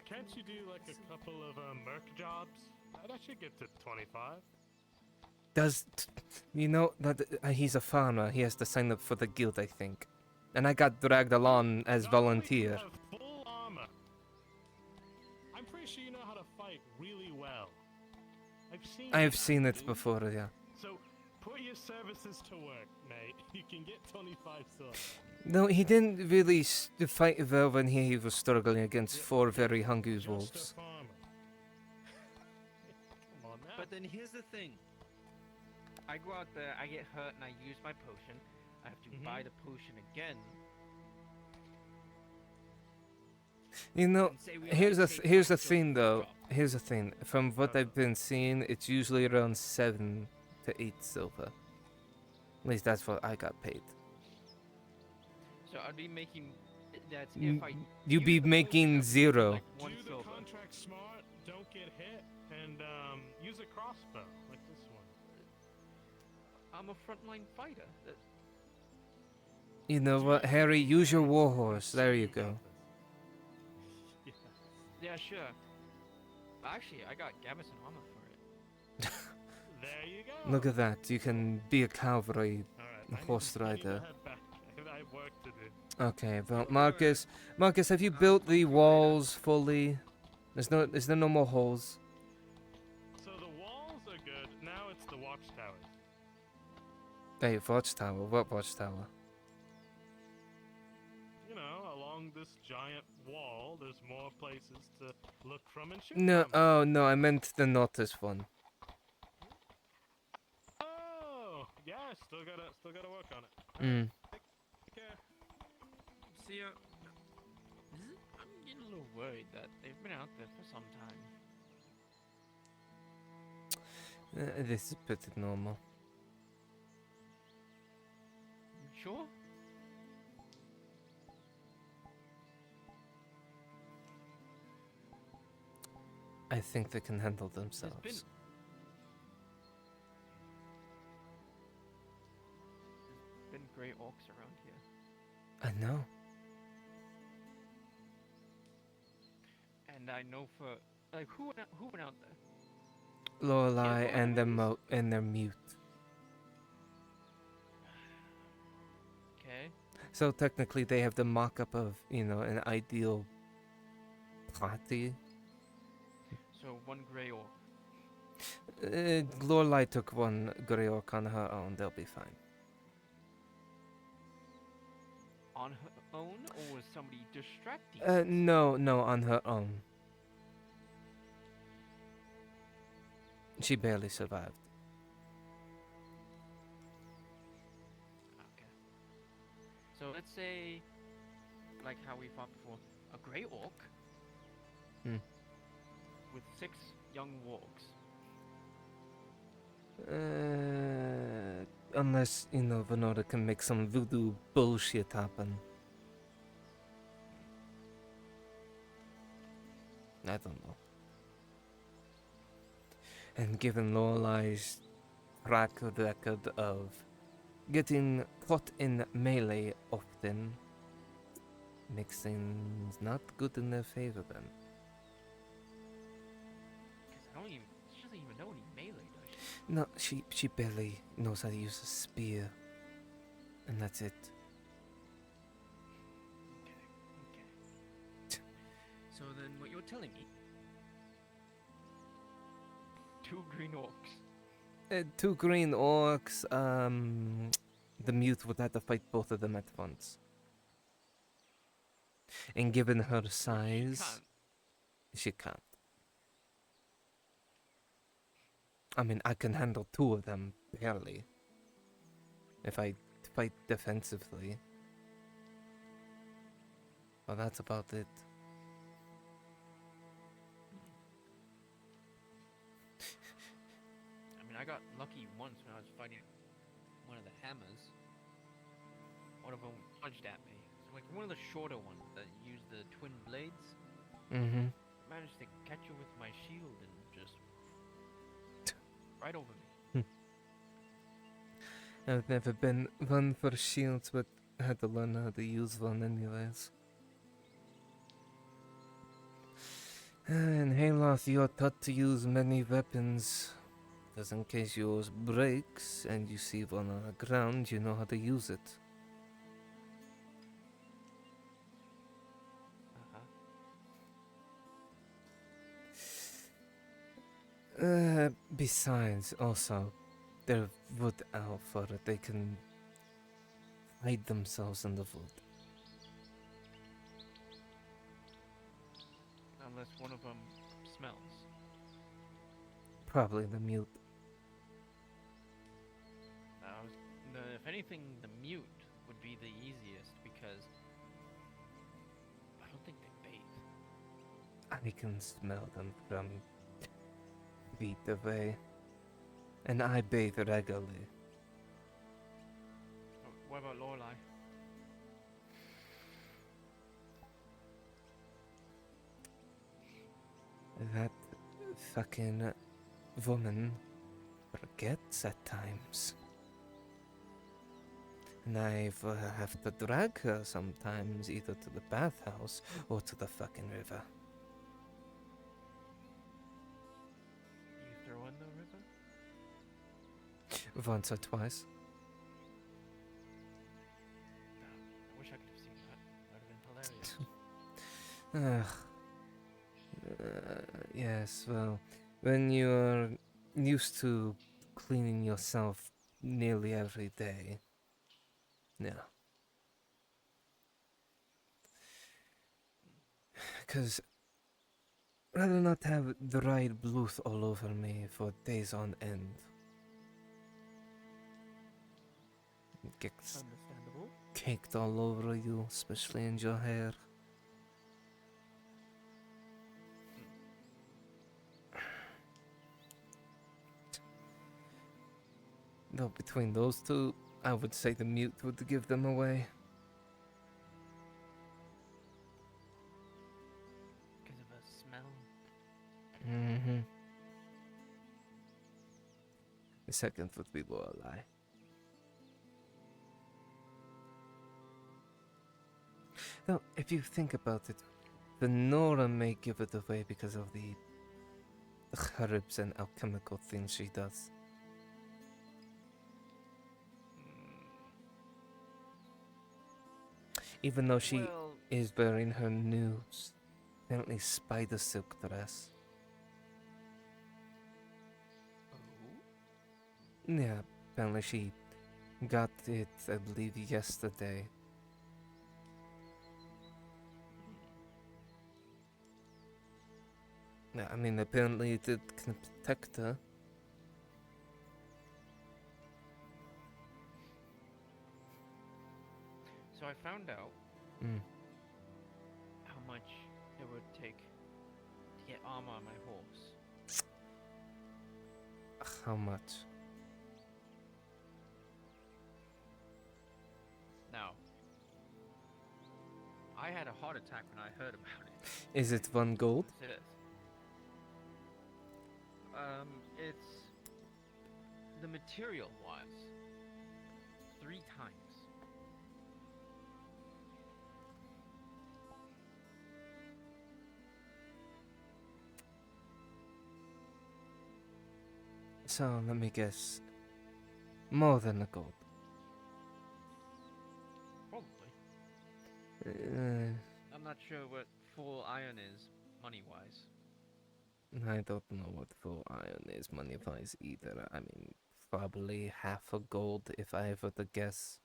Can't you do like a couple of merc jobs? That should get to 25. He's a farmer. He has to sign up for the guild, I think. And I got dragged along as volunteer. You have full armor. I'm pretty sure you know how to fight really well. I've seen it before, yeah. So put your services to work, mate. You can get 25 silver. No, he didn't really fight well when he was struggling against 4 very hungry wolves. But then here's the thing. I go out there, I get hurt, and I use my potion. I have to buy the potion again. Here's the thing though. Here's the thing. From what I've been seeing, it's usually around 7 to 8 silver. At least that's what I got paid. So I'd be making. That's if I. You'd be making 0. Like do the contract smart, don't get hit, and use a crossbow like this one. I'm a frontline fighter. You know what, Harry? Use your warhorse. There you go. Yeah, sure. Actually, I got gambeson armor for it. There you go. Look at that. You can be a cavalry horse rider. I have work to do. Okay, well, Marcus, have you built the walls fully? Is there no more holes? So the walls are good. Now it's the watchtower. Hey, watchtower. What watchtower? You know, along this giant wall, there's more places to look from and shoot No, from. oh no, I meant the Nautis one. Oh, yeah, still gotta work on it. Take care. See ya. I'm getting a little worried that they've been out there for some time. This is pretty normal. Sure? I think they can handle themselves. Been gray orcs around here. I know. And I know for like who went out there? Lorelei and their mute. Okay. So technically they have the mock-up of, an ideal party. So one gray orc. Lorelei took one grey orc on her own, they'll be fine. On her own, or was somebody distracting? No, on her own. She barely survived. Okay. So let's say, like how we fought before, a gray orc. with 6 young wargs. Unless, you know, Venora can make some voodoo bullshit happen. I don't know. And given Lorelai's track record of getting caught in melee often, makes things not good in their favor then. She doesn't even know any melee, does she? No, she barely knows how to use a spear. And that's it. So then what you're telling me... 2 green orcs. 2 green orcs, the mute would have to fight both of them at once. And given her size, she can't. I mean, I can handle 2 of them, barely. If I fight defensively. Well, that's about it. I mean, I got lucky once when I was fighting one of the hammers. One of them punched at me. So like one of the shorter ones that used the twin blades. Mm-hmm. Managed to catch her with my shield and just right over me. I've never been one for shields, but I had to learn how to use one anyways. In Hayloft, you're taught to use many weapons. Just in case yours breaks and you see one on the ground, you know how to use it. Besides, also, they're wood elf, or they can hide themselves in the wood. Unless one of them smells. Probably the mute. If anything, the mute would be the easiest because I don't think they bathe. I can smell them from feet away. And I bathe regularly. What about Lorelai? That fucking woman forgets at times. And I have to drag her sometimes either to the bathhouse or to the fucking river. You throw in the river? Once or twice. I wish I could have seen that. That would have been hilarious. Yes, well, when you're used to cleaning yourself nearly every day, yeah. Because I'd rather not have dried blood all over me for days on end. It gets Understandable. caked all over you, especially in your hair. Though between those two, I would say the mute would give them away. Because of a smell. Mm-hmm. The second would be Lorelai. Though, if you think about it, Venora may give it away because of the herbs and alchemical things she does. Even though she is wearing her new, apparently spider silk dress. Yeah, apparently she got it, I believe, yesterday. Yeah, I mean, apparently it can protect her. So I found out Mm. how much it would take to get get armor on my horse. How much? Now, I had a heart attack when I heard about it. Is it 1 gold? It is. It's the material wise 3 times. So let me guess. More than a gold. Probably. Uh, I'm not sure what full iron is money wise. I don't know what full iron is money wise either. I mean, probably half a gold if I were to guess.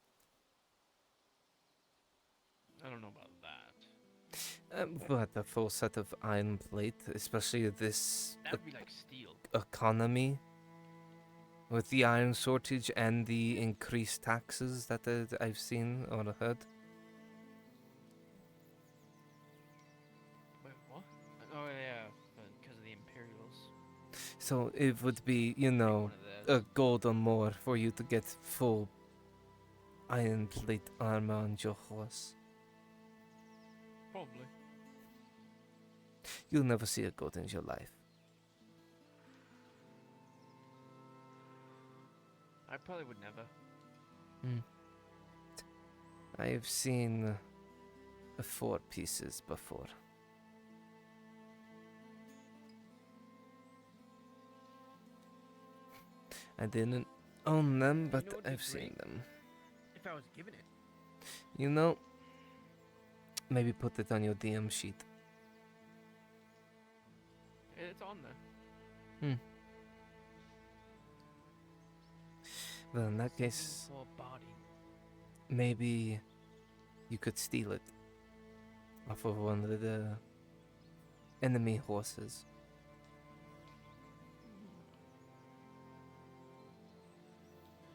I don't know about that. But a full set of iron plate, especially this That would be like steel. economy, with the iron shortage and the increased taxes that I've seen or heard. Wait, what? Oh yeah, because of the Imperials. So it would be, you know, a gold or more for you to get full iron plate armor on your horse. Probably. You'll never see a gold in your life. I probably would never. I've seen 4 pieces before. I didn't own them, but know what'd be I've seen great? them. If I was given it. You know, maybe put it on your DM sheet. It's on there. Well, in that case, For body. maybe you could steal it off of one of the enemy horses.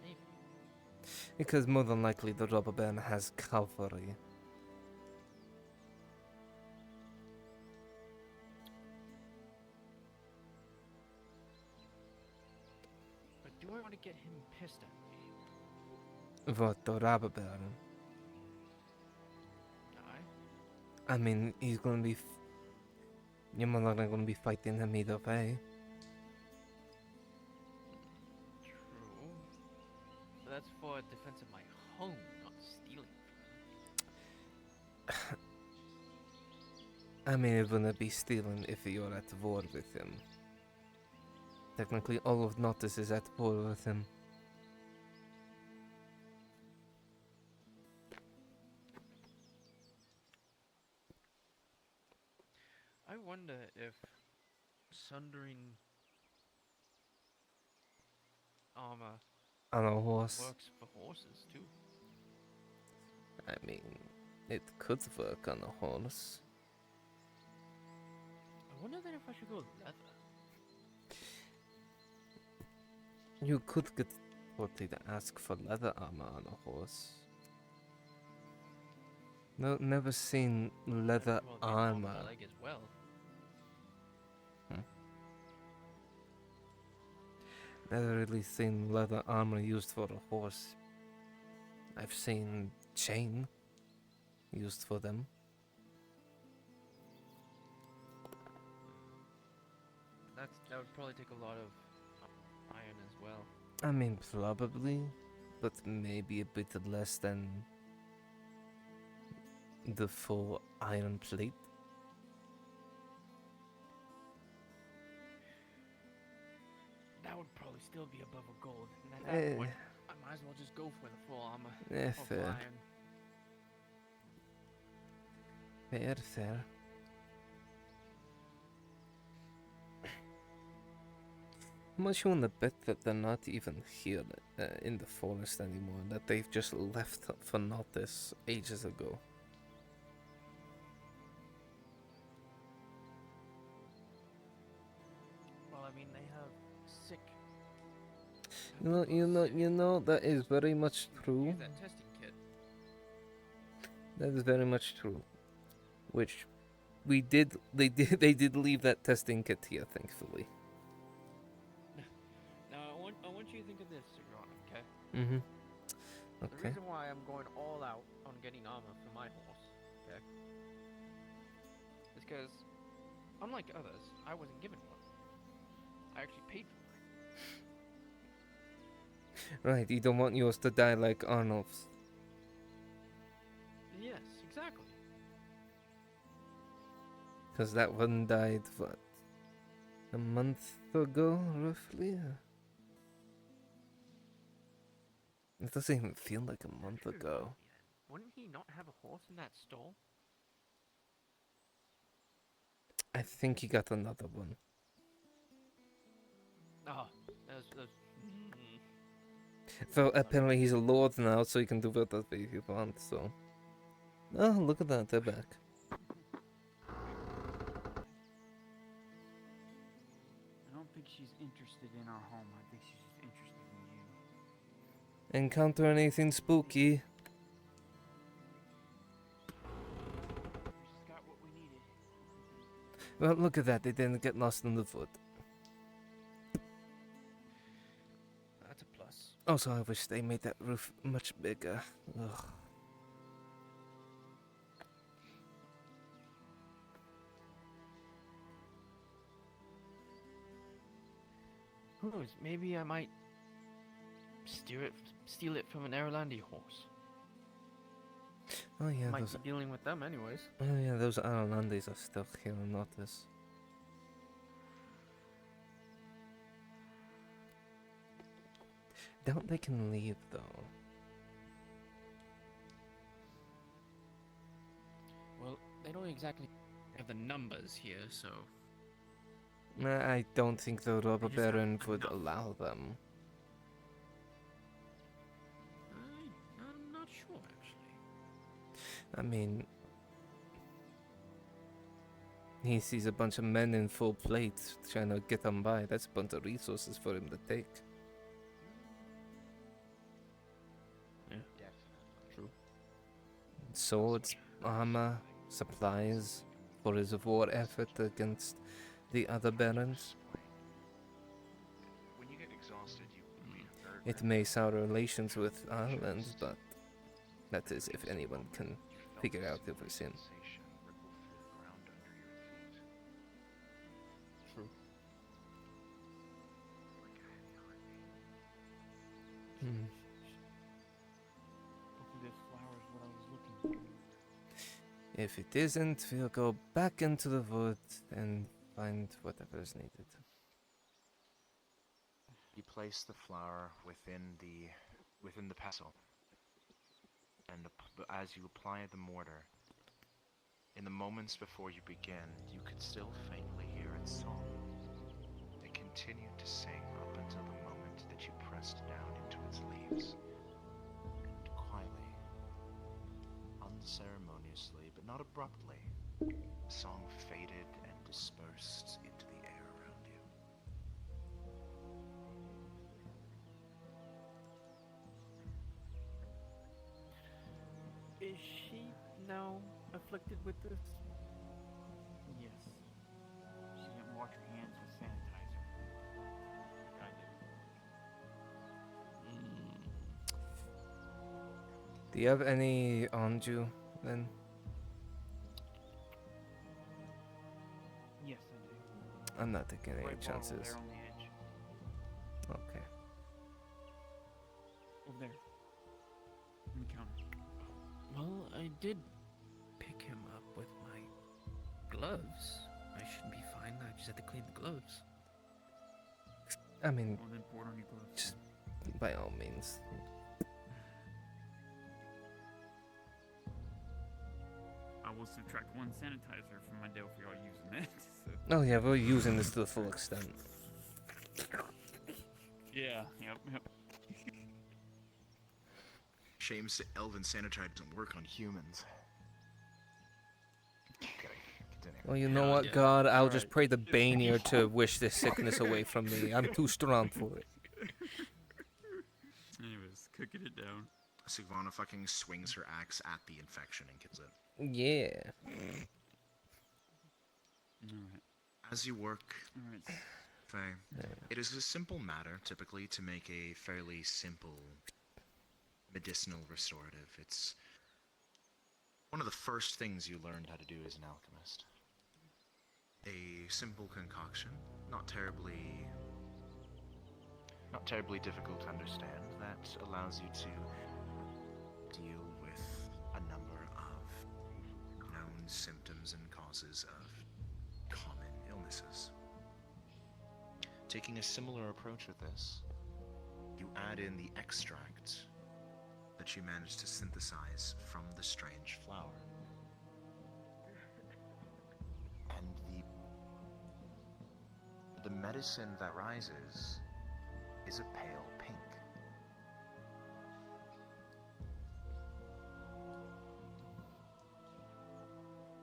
Maybe. Because more than likely the robber baron has cavalry. But do I want to get him pissed at me? What, the robber baron? I mean, he's gonna be... You're more likely gonna be fighting him either way. True. But that's for defense of my home, not stealing from him. I mean, it wouldn't be stealing if you're at war with him. Technically, all of Nautis is at war with him. I wonder if sundering armor On a horse. works for horses too. I mean, it could work on a horse. I wonder then if I should go with leather. You could get totally to ask for leather armor on a horse. No, never seen leather Well, the armor armor. leg as well. Never really seen leather armor used for a horse. I've seen chain used for them. That would probably take a lot of iron as well. I mean, probably, but maybe a bit less than the full iron plate. That would probably still be above a gold. And at that point, I might as well just go for the full armor. Yeah, or full fair. iron. Fair. I'm much willing to bet that they're not even here in the forest anymore, that they've just left for Nautis ages ago. Well, I mean, they have sick. You know, that is very much true. Use that testing kit. That is very much true. Which They did leave that testing kit here, thankfully. Now I want you to think of this, Ron, okay? Mm-hmm. The Okay. reason why I'm going all out on getting armor for my horse, okay, is because, unlike others, I wasn't given one. I actually paid for mine. Right, you don't want yours to die like Arnulf's. Yes, exactly. Because that one died, what, a month ago, roughly? It doesn't even feel like a month ago. Wouldn't he not have a horse in that stall? I think he got another one. Oh, that's So apparently he's a lord now, so he can do whatever he wants, so... Oh, look at that, they're back. I don't think she's interested in our home. I think she's just interested in you. Encounter anything spooky? We just got what we needed. Well, look at that, they didn't get lost in the wood. That's a plus. Also, I wish they made that roof much bigger. Ugh. Who knows? Maybe I might steal it from an Erlandi horse. Oh yeah, Might those... be dealing with them anyways. Oh yeah, those Irelandis are still here in Nautis. Doubt they can leave though. Well, they don't exactly have the numbers here, so... I don't think the robber just have baron would enough. allow them. I'm not sure, actually. I mean... He sees a bunch of men in full plate trying to get them by. That's a bunch of resources for him to take. Yeah. True. Swords, armor, supplies for his war effort against the other barons. When you get exhausted, you lead a very It may sour relations with Ireland, but that is if anyone can figure out if it's in. True. Hopefully this flower is what I was looking for. If it isn't, we'll go back into the woods and find whatever is needed. You place the flower within the pestle, and as you apply the mortar, in the moments before you begin, you could still faintly hear its song. It continued to sing up until the moment that you pressed down into its leaves. And quietly, unceremoniously, but not abruptly, the song faded and dispersed into the air around you. Is she now afflicted with this? Yes. She didn't wash her hands with sanitizer. Do you have any on you then? Yes, I do. I'm not taking any Right bottle chances. there on the edge. Okay. Over there. On the counter. Well, I did pick him up with my gloves. I should be fine. I just had to clean the gloves. I mean, Well, then pour it on your gloves. just by all means. I will subtract one sanitizer from my deal for y'all using that. So. Oh yeah, we're using this to the full extent. Yeah. Yep. Shame elven sanitizer doesn't work on humans. Well, you know what, God? I'll just pray the Bannier to wish this sickness away from me. I'm too strong for it. Anyways, cooking it down. Sigvana fucking swings her axe at the infection and kills it. Yeah. Alright. As you work, Alright. Faye, it is a simple matter, typically, to make a fairly simple medicinal restorative. It's one of the first things you learned how to do as an alchemist. A simple concoction, not terribly difficult to understand, that allows you to deal with a number of known symptoms and causes of common illnesses. Taking a similar approach with this, you add in the extract that you managed to synthesize from the strange flower. And the medicine that rises is a pale pink.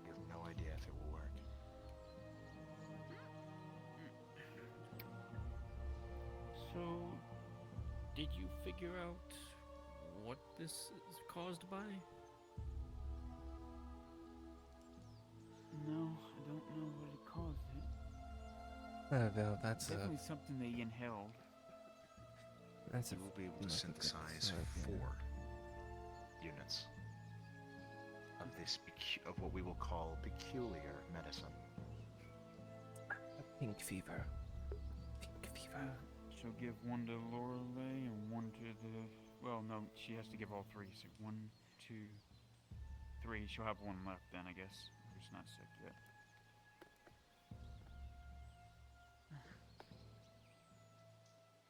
You have no idea if it will work. So, did you figure out what this is caused by? No, I don't know what it caused it. Well, that's Definitely something they inhaled. You will be able to synthesize 4 units of this of what we will call peculiar medicine. Pink fever. Pink fever. She'll give one to Lorelei and one to the... Well, no, she has to give all 3. So 1, 2, 3. She'll have one left then, I guess. Who's not sick yet.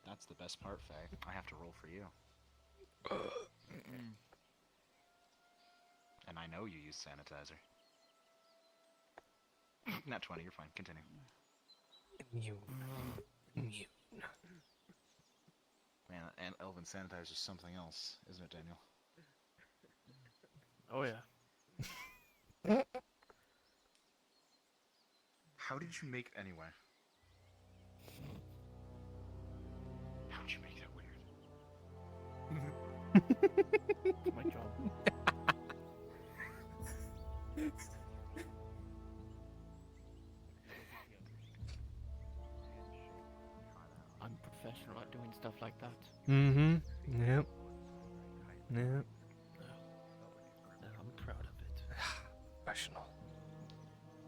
That's the best part, Faye. I have to roll for you. And I know you use sanitizer. Not 20, you're fine. Continue. Immune. Man, and elven sanitizer is something else, isn't it, Daniel? Oh yeah. How did you make anyway? How did you make that weird? It's my job. I'm professional at doing stuff like that. Mm-hmm. Yep. Yep. And I'm proud of it. Professional.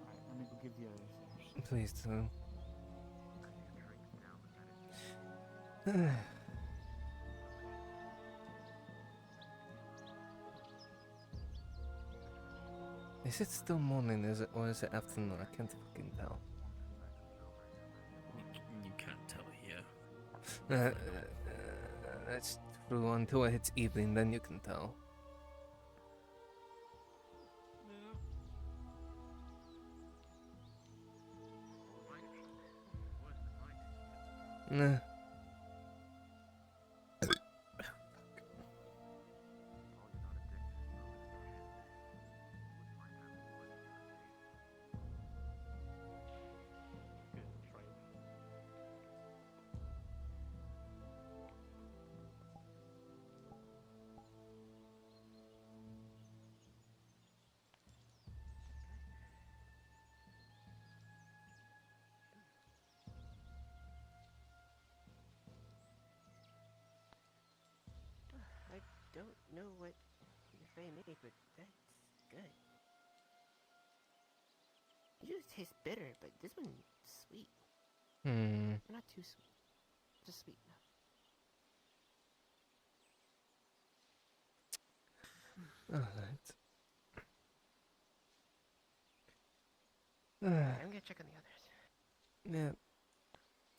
Alright, let me go give the others. Please do. Is it still morning? Or is it afternoon? I can't fucking tell. You can't tell here. That's true. Until it hits evening, then you can tell. Nah. I don't know what Faye made, but that's good. Usually tastes bitter, but this one's sweet. Not too sweet. Just sweet enough. Alright. I'm gonna check on the others.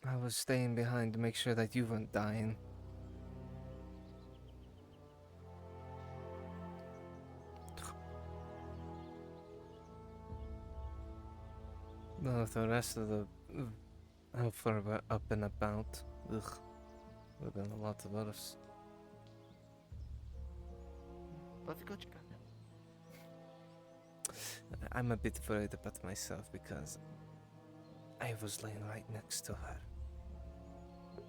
Yeah. I was staying behind to make sure that you weren't dying. No, if the rest of the Alpha were up and about, would have been a lot worse. Let's go check on them. I'm a bit worried about myself because I was laying right next to her. Yeah,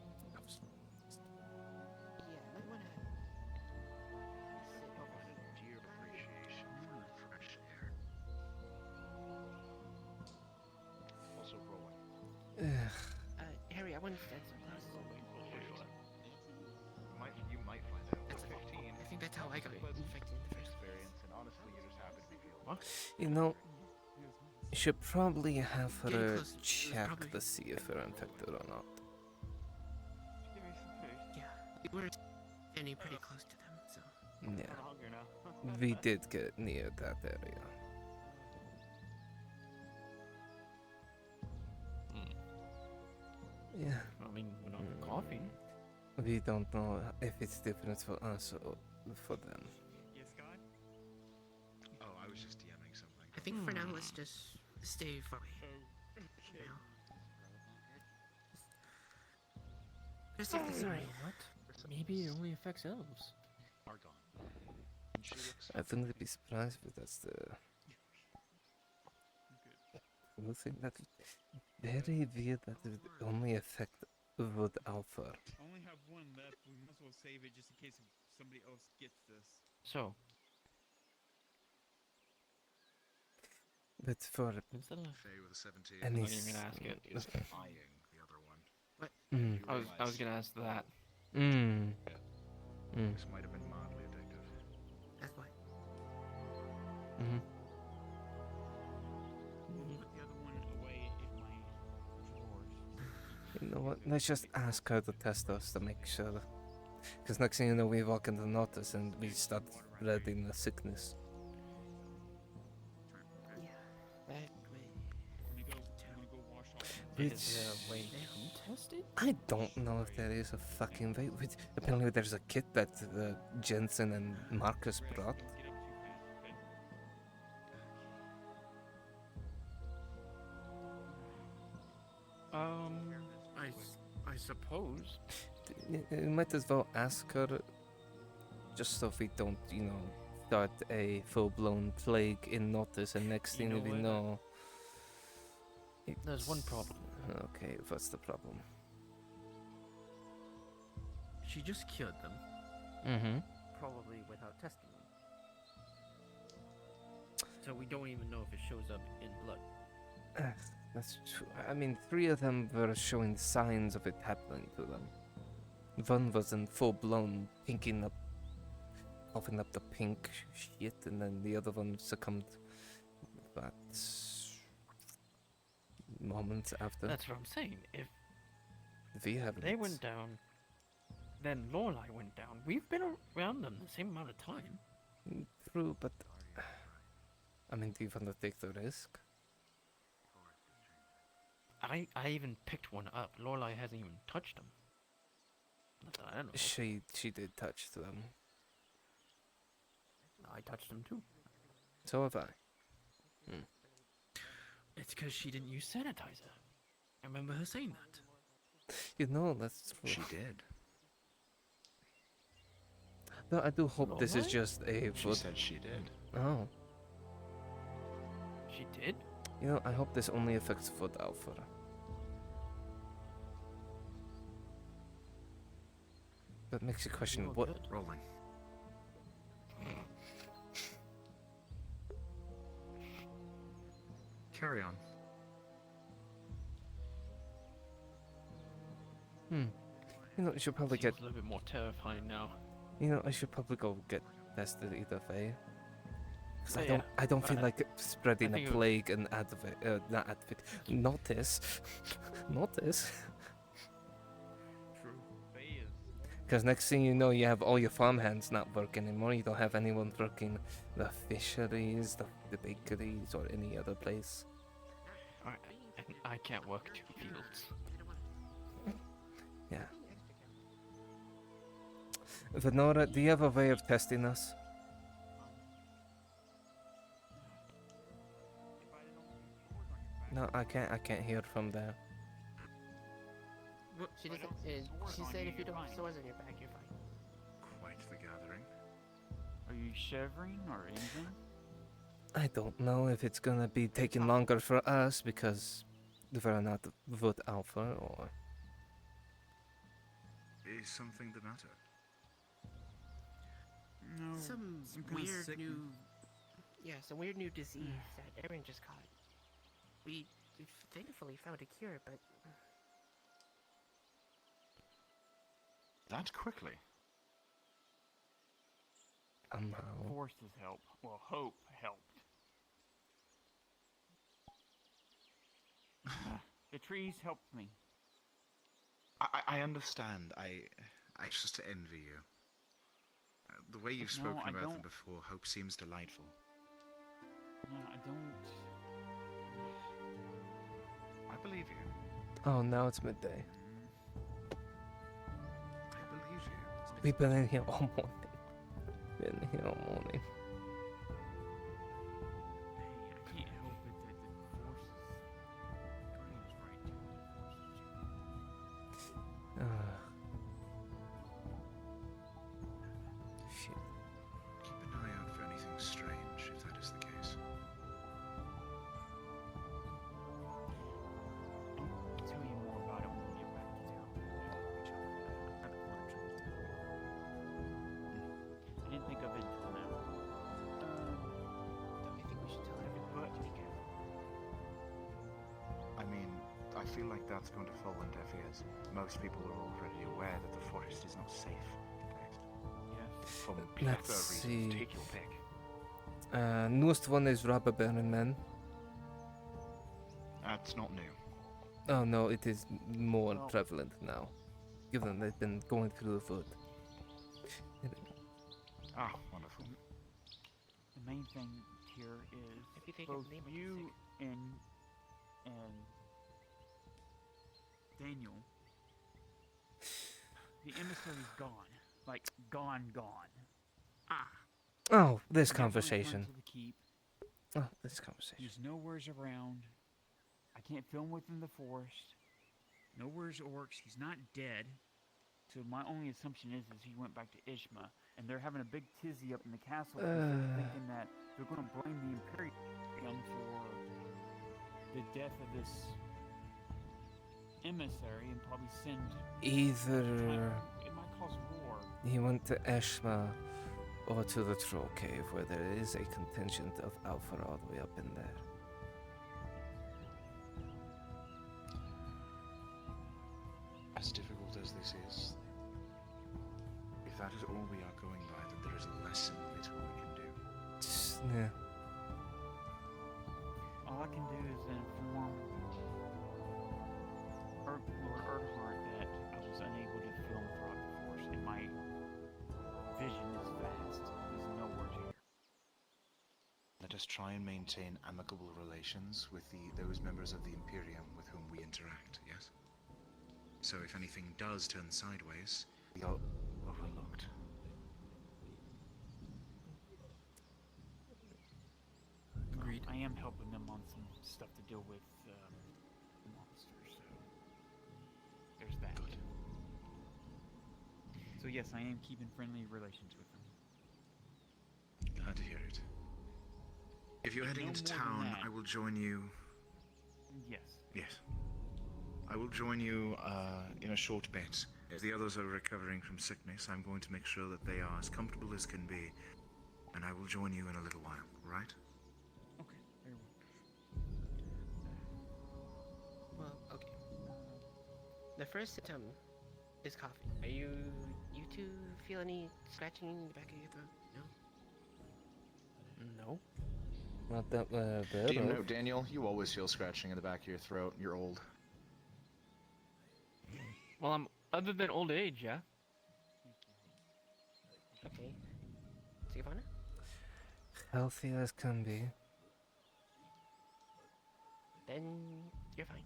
I might wanna sit over here. Dear appreciation for fresh air. dead sometimes. You might find out. That's 15. I think that's how I got infected in the first place. Experience, and honestly, you just happen to be feeling. What? You know, you should probably have Getting her close, it was check probably- to see if you're infected or not. Yeah, we were standing pretty close to them, so. Yeah. We did get near that area. Yeah. I mean, we're not coughing. We don't know if it's different for us or for them. Yes, God? Oh, I was just DMing something. I think for now, let's just stay far away. Okay. Now. Just if this already. What? Maybe it only affects elves. Argon. I wouldn't be surprised if that's the one thing that very weird that it would only affect wood alpha. I only have one left. We might as well save it just in case somebody else gets this. So, But for Faye with a 17. any I'm not even gonna ask it. Is eyeing the other one. What? Mm. I was gonna ask that. This might have been mildly addictive. That's why. Mm-hmm. Put the other one away in my drawers. You know what? Let's just ask her to test us to make sure. Because next thing you know, we walk into Nautis and we start spreading the sickness. Is there a way to test it? I don't know if there is a fucking way. Apparently, there's a kit that Jensen and Marcus brought. I suppose. You might as well ask her, just so we don't, start a full-blown plague in Nautis, and next thing know we what? know. There's one problem. Okay, what's the problem? She just cured them. Mm-hmm. Probably without testing them. So we don't even know if it shows up in blood. That's true. I mean, 3 of them were showing signs of it happening to them. One was in full-blown pinking up, coughing up the pink shit, and then the other one succumbed. But moments after. That's what I'm saying. If we haven't. they went down, then Lorelai went down. We've been around them the same amount of time. True, but I mean, do you want to take the risk? I even picked one up. Lorelai hasn't even touched them. Not that I don't know. She did touch them. I touched them too. So have I. It's because she didn't use sanitizer. I remember her saying that. That's true. She did. No, I do hope this is Lorelai? just a. She said she did. Oh. She did? I hope this only affects foot alpha. That makes you question Oh, what. good. Rolling. Carry on. I should probably Seems get. a little bit more terrifying now. I should probably go get tested either way. Because Oh, I yeah, don't. I don't feel but like spreading I a think it would- plague and not advocate. Notice. Notice. True. Faye is. Because next thing you know, you have all your farmhands not working anymore. You don't have anyone working the fisheries, the bakeries, or any other place. I can't work 2 fields. Yeah. Venora, do you have a way of testing us? No, I can't. I can't hear from there. She doesn't. She said if you don't have sores on your back, you're fine. Quite the gathering. Are you shivering or anything? I don't know if it's gonna be taking longer for us because we're not Wood Alpha or. Is something the matter? No. Some kinda weird sick. new. Yeah, some weird new disease that Erin just caught. We thankfully found a cure, but That quickly? Force's help. Well, hope helped. The trees helped me. I understand. I just envy you. The way you've No, spoken I about them don't. before, hope seems delightful. No, I don't. I believe you. Oh, now it's midday. I believe you. We've been in here all morning. Been here all morning. I can't help it that the forces. Guardian's right too. The forces Shit. Keep an eye out for anything strange, if that is the case. I'll tell you more about it when we get back to town. I didn't think of it until now. I think we should tell everyone to be careful. I mean, I feel like that's going to fall on deaf ears. Most people are already aware that the forest is not safe. From Let's plethora of reasons, see. take your pick. Newest one is Robber Baron Man. That's not new. Oh no, it is more Well- prevalent now, given they've been going through the food. Ah, wonderful. The main thing here is Maybe they both can name it you and Daniel. The emissary's gone. Like gone. Oh, this He never returned conversation. to the keep. Oh, this conversation. There's nowhere's around. I can't film within the forest. Nowhere's orcs. He's not dead. So my only assumption is he went back to Ishma, and they're having a big tizzy up in the castle because they're thinking that they're going to blame the Imperium for the death of this emissary and probably send. Either It might cause war. he went to Eshma or to the Troll Cave, where there is a contingent of Alpha all the way up in there. As difficult as this is, if that is all we are going by, then there is less and little we can do. Yeah. All I can do is inform Lord Erdhart that I was unable to film throughout the forest, and my vision is vast. There's nowhere here. Let us try and maintain amicable relations with those members of the Imperium with whom we interact, yes? So if anything does turn sideways, we are overlooked. Agreed. I am helping them on some stuff to deal with monsters, so there's that. So yes, I am keeping friendly relations with them. Glad to hear it. If you're If heading no into more than town, that- I will join you. Yes. Yes. I will join you in a short bit. If the others are recovering from sickness, I'm going to make sure that they are as comfortable as can be. And I will join you in a little while, right? Okay, very well. Well, okay. The first symptom is coughing. Are you two feel any scratching in the back of your throat? No? No. Not that bad. Do you know, Daniel, you always feel scratching in the back of your throat. You're old. Well, I'm other than old age, yeah. Okay. Giovanna? Healthy as can be. Then you're fine.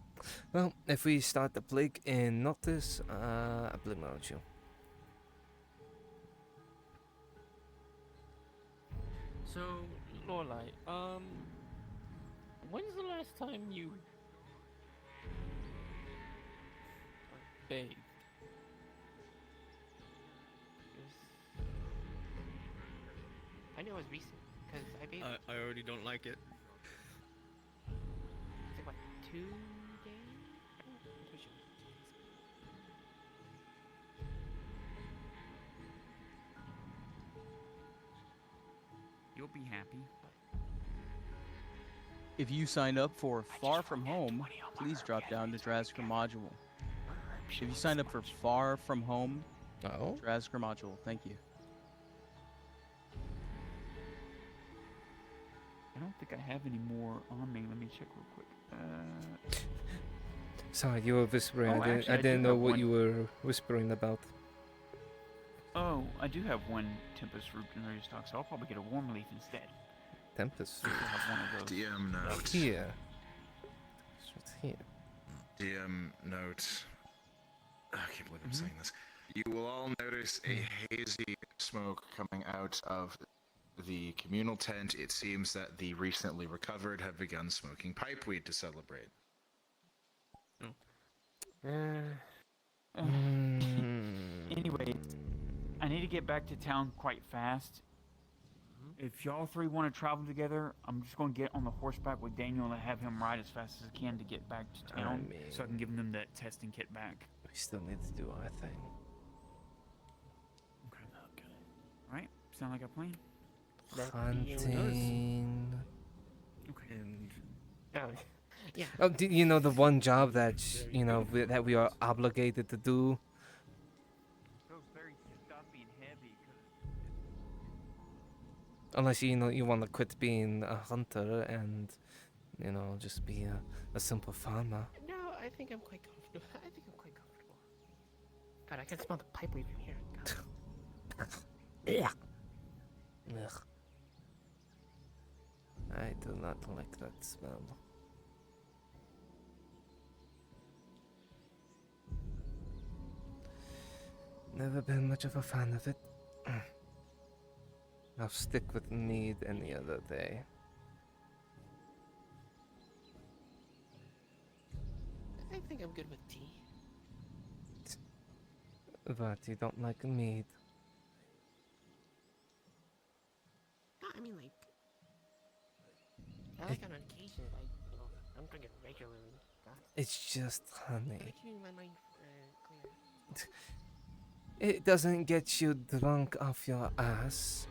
Well, if we start the plague in Nautis, I blame it on you. So, Lorelai, when's the last time you bathed? I know it was recent, because I bathed. I already don't like it. It's like, what, 2 days? I'm not too sure. You'll be happy. If you signed up for Far From Home, please drop down to Drasker Module. If you signed up for Far From Home, Oh. Trasker module. Thank you. I don't think I have any more on me. Let me check real quick. Sorry, you were whispering. Oh, I actually, I didn't do know have what one. you were whispering about. Oh, I do have one Tempest Root in ready stock, so I'll probably get a Warm Leaf instead. Tempest I still have one of those. DM note. Here. It's here. DM note. I can't believe I'm saying this. You will all notice a hazy smoke coming out of the communal tent. It seems that the recently recovered have begun smoking pipeweed to celebrate. Anyway, I need to get back to town quite fast. If y'all three want to travel together, I'm just going to get on the horseback with Daniel and have him ride as fast as I can to get back to town, so I can give them that testing kit back. We still need to do our thing. Okay. Alright, sound like a plan? Hunting. Okay. Oh, yeah. Oh, you know the one job that that we are obligated to do? Feels very stuffy and heavy. Unless you want to quit being a hunter and just be a simple farmer. No, I think I'm quite comfortable. I think I'm quite comfortable. God, I can smell the pipeweed from here. God. Yeah. Ugh. I do not like that smell. Never been much of a fan of it. I'll stick with mead any other day. I think I'm good with tea. But you don't like mead. No, I mean like, I like on occasion, like I don't drink it regularly. God. It's just honey. I'm keeping my mind clear. It doesn't get you drunk off your ass.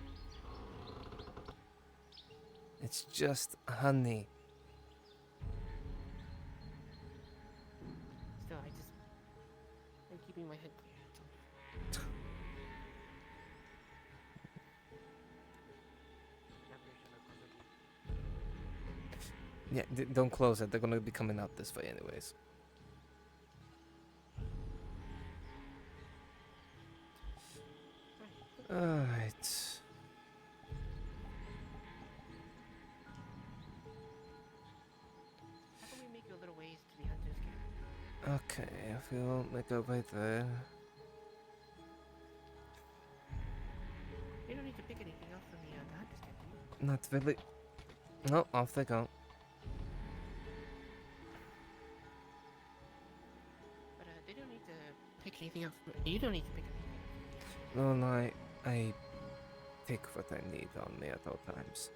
It's just honey. Still, I'm keeping my head clear. That's all. Yeah, don't close it. They're gonna be coming out this way anyways. Alright. How about we make a little ways to the hunter's camp? Okay, if we'll make our way there. You don't need to pick anything up from the hunter's camp, do you? Not really. No, off they go. But they don't need to pick anything up. You don't need to pick anything up. No, I take what I need on me at all times.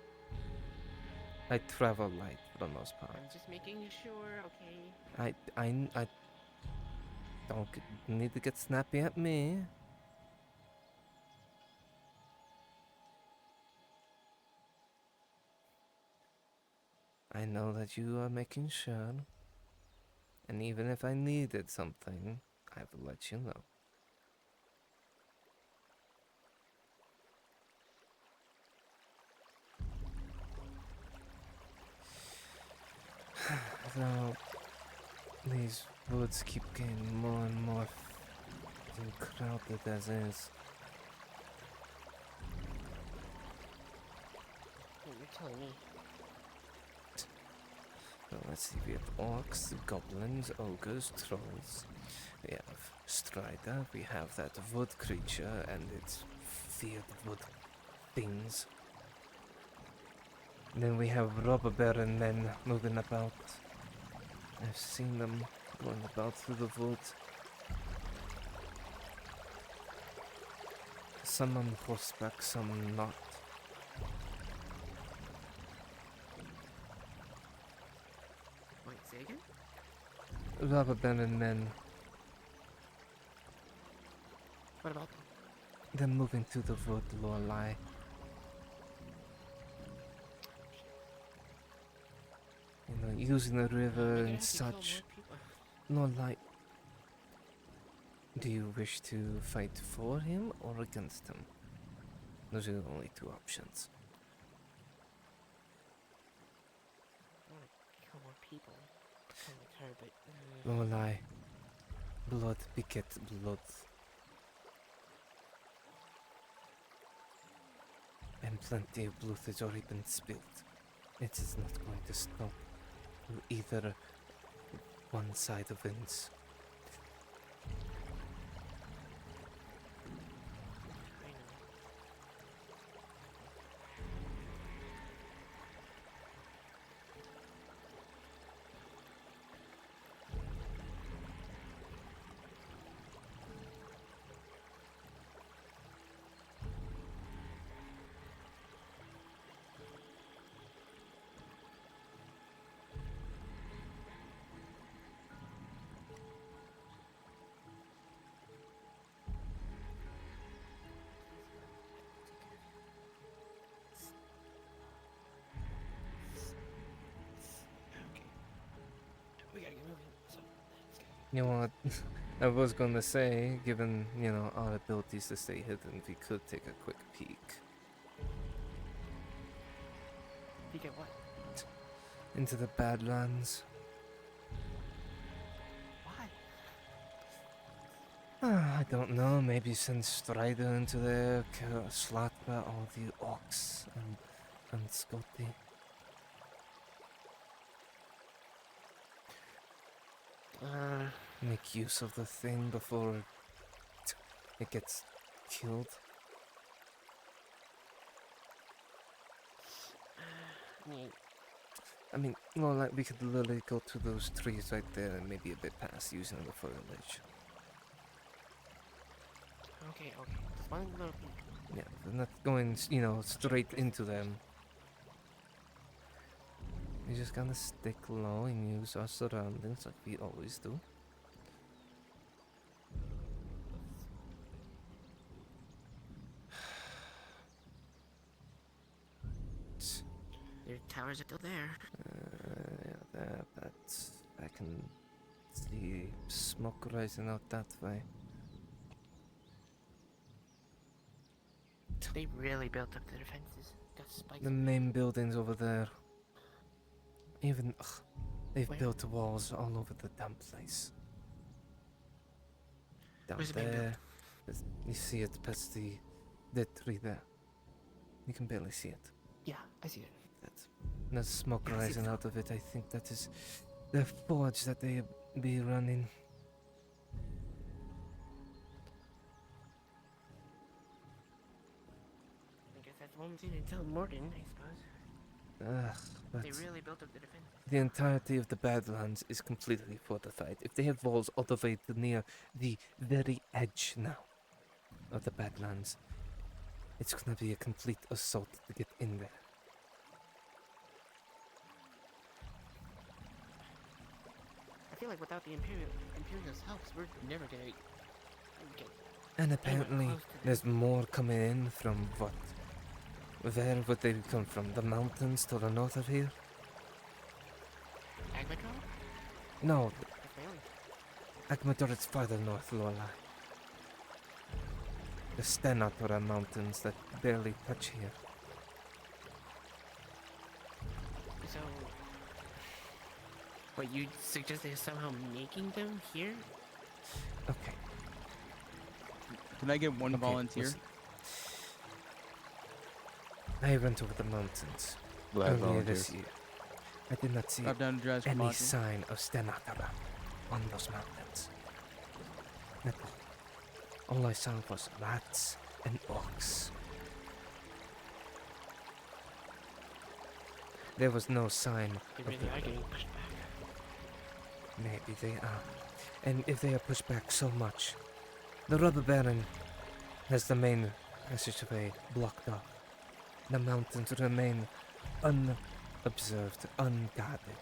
I travel light for the most part. I'm just making sure, okay? I don't need to get snappy at me. I know that you are making sure. And even if I needed something, I will let you know. Though these woods keep getting more and more crowded as is. You're telling me. So let's see, we have orcs, goblins, ogres, trolls. We have Strider, we have that wood creature and its feared wood things. Then we have robber baron men moving about. I've seen them going about through the woods. Some on horseback, some not. Wait, say again? Robber baron men. What about them? They're moving through the wood, Lorelei. Using the river and such. No, like Do you wish to fight for him or against him? Those are the only two options. I want to kill more people. Kind of her, but. No lie. Blood begets blood. And plenty of blood has already been spilled. It is not going to stop either one side of it. We gotta get moving. So, let's go. You know what? I was gonna say, given, you know, our abilities to stay hidden, we could take a quick peek. Peek at what? Into the Badlands. Why? I don't know, maybe send Strider into there, kill Slatra, all the orcs, and Scotty. Make use of the thing before it gets killed. I mean, well, like we could literally go to those trees right there and maybe a bit past using the foliage. Okay. Just one little peek. Yeah, we're not going, you know, straight into them. We just gotta stick low and use our surroundings like we always do. Your towers are still there. Yeah, there, but I can see smoke rising out that way. They really built up the defenses. Got spikes. The main building's over there. Even, they've Where? built walls all over the damn place. Down Where's it being there, you see it past the tree there. You can barely see it. Yeah, I see it. There's smoke Yeah, I see rising it. out of it. I think that is the forge that they be running. I guess that's one thing to tell Morgan, I suppose. But They really built up the defenses. the entirety of the Badlands is completely fortified. If they have walls all the way to near the very edge now of the Badlands, it's gonna be a complete assault to get in there. I feel like without the Imperial's helps, we're never gonna get. And apparently, close to them. there's more coming in from what? Where would they come from? The mountains to the north of here? Agmatron? No, That's my only. Agmador is farther north, Lorelai. The Stenatora mountains that barely touch here. So, what you suggest they're somehow making them here? Okay. Can I get one Okay, volunteer? listen. I went over the mountains Glad earlier this volunteers. year. I did not see Drop down to Jurassic any Park. sign of Stenatora on those mountains. Not all I saw was rats and orcs. There was no sign They of really the are getting pushed back. Maybe they are. And if they are pushed back so much, the Rubber Baron has the main passageway blocked off. The mountains remain unobserved, unguarded.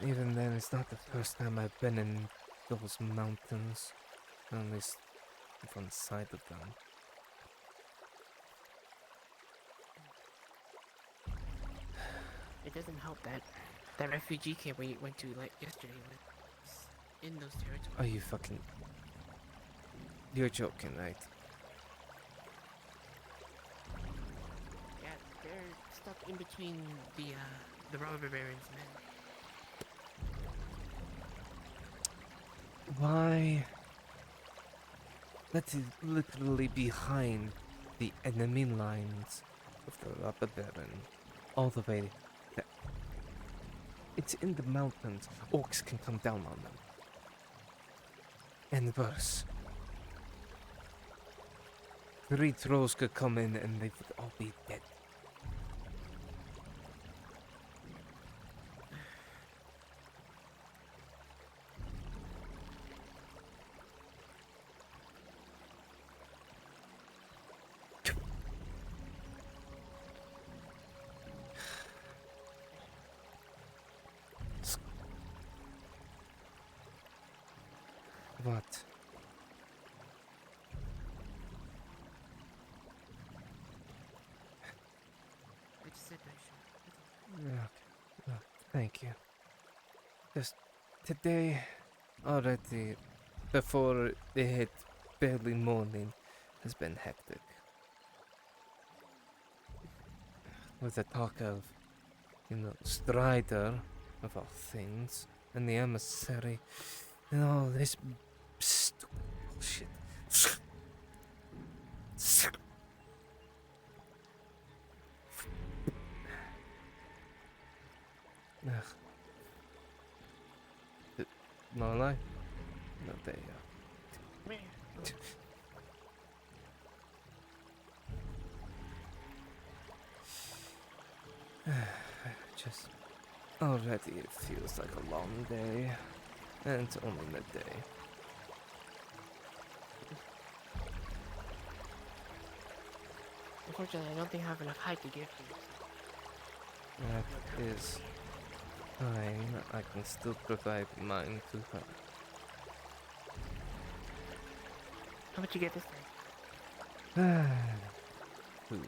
Even then, it's not the first time I've been in those mountains. At least one side of them. It doesn't help that that refugee camp we went to like yesterday was in those territories. Are you fucking... You're joking, right? Yeah, they're stuck in between the robber baron's men. Why? That is literally behind the enemy lines of the robber baron. All the way there. It's in the mountains. Orcs can come down on them. And worse. 3 trolls could come in and they would all be dead. What? I just said that shit. Yeah, thank you. Just today, already, before it hit barely morning, has been hectic. With the talk of, Strider, of all things, and the emissary, and all this stupid bullshit. Ugh. No lie? No, there you go. Just already it feels like a long day, and it's only midday. Unfortunately, I don't think I have enough height to give you. That is fine. I can still provide mine to her. How much you get this time? Ooh.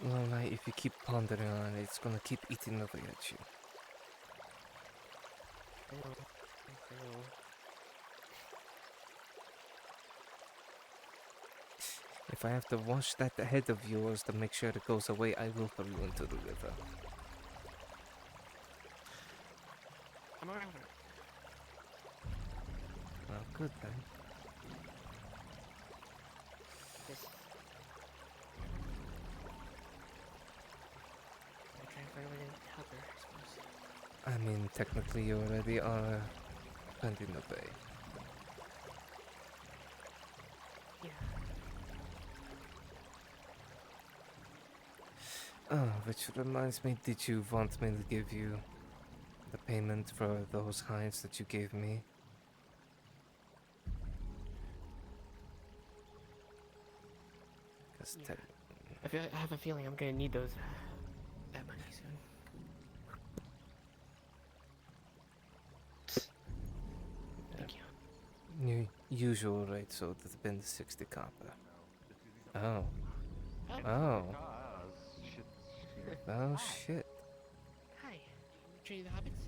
Well, like, if you keep pondering on it, it's gonna keep eating away at you. I know. If I have to wash that head of yours to make sure it goes away, I will throw you into the river. I'm alright. Well, good then. Just... I'm trying to find a way to help her, I suppose. I mean, technically you already are planting the bay. Yeah. Oh, which reminds me, did you want me to give you the payment for those hides that you gave me? Because Yeah. I have a feeling I'm gonna need that money soon. Thank you. Usual rate, so that's been 60 copper. Oh. Oh. Oh shit. Hi. Training the hobbits?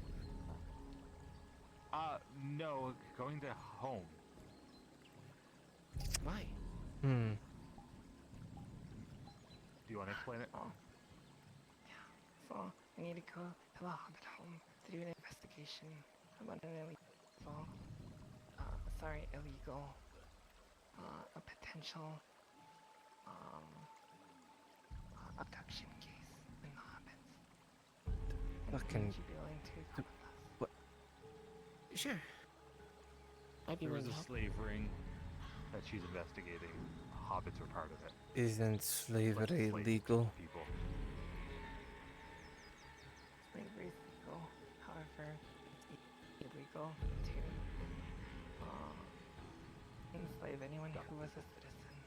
No, going to home. Why? Hmm. Do you want to explain it? Oh. Yeah. So, I need to go to the hobbit home to do an investigation about an illegal, a potential, abduction case in the hobbits. Fucking... Would you be willing to come with us? What? Sure. I'd be There willing was to a help. slave ring that she's investigating. Hobbits are part of it. Isn't slavery Slave legal? people. Slavery is legal, however, it's illegal to enslave anyone who was a citizen.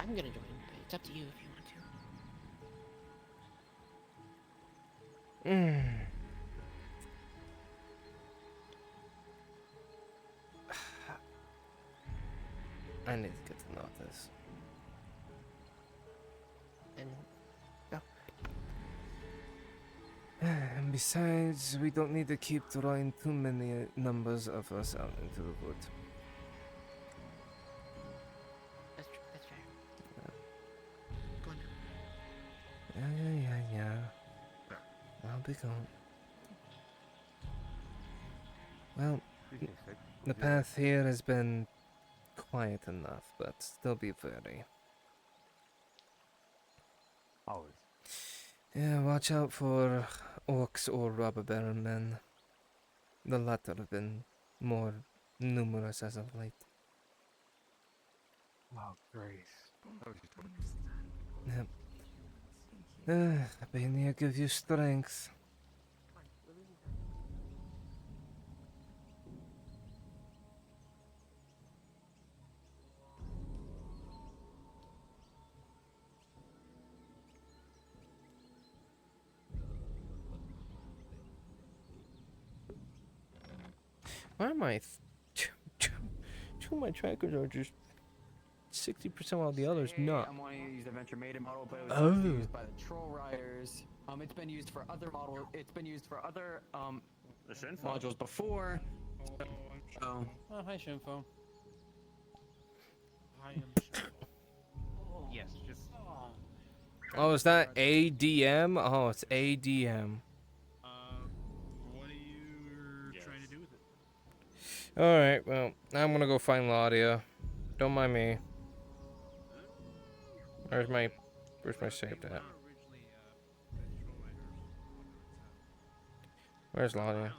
I'm gonna join, but it's up to you if you want to. I need to get to Nautis. And go. And besides, we don't need to keep drawing too many numbers of us out into the wood. That's fair. Yeah. Go on now. Yeah. I'll be gone. Well, the path here has been quiet enough, but still be wary. Always. Yeah, watch out for orcs or robber baron men. The latter have been more numerous as of late. Oh, Grace. Yep. Being here gives you strength. Why am I? Two of my trackers are just 60% while the others not. I'm wanting to use the Venture Maiden model, but it was Oh. used by the Troll Riders. It's been used for other It's been used for other modules before. So. Oh, hi, Shinfo. Yes, just. Oh, is that ADM? Oh, it's ADM. What are you trying to do with it? Alright, well, I'm gonna go find Laudia. Don't mind me. Where's my saved at? Where's Laudia?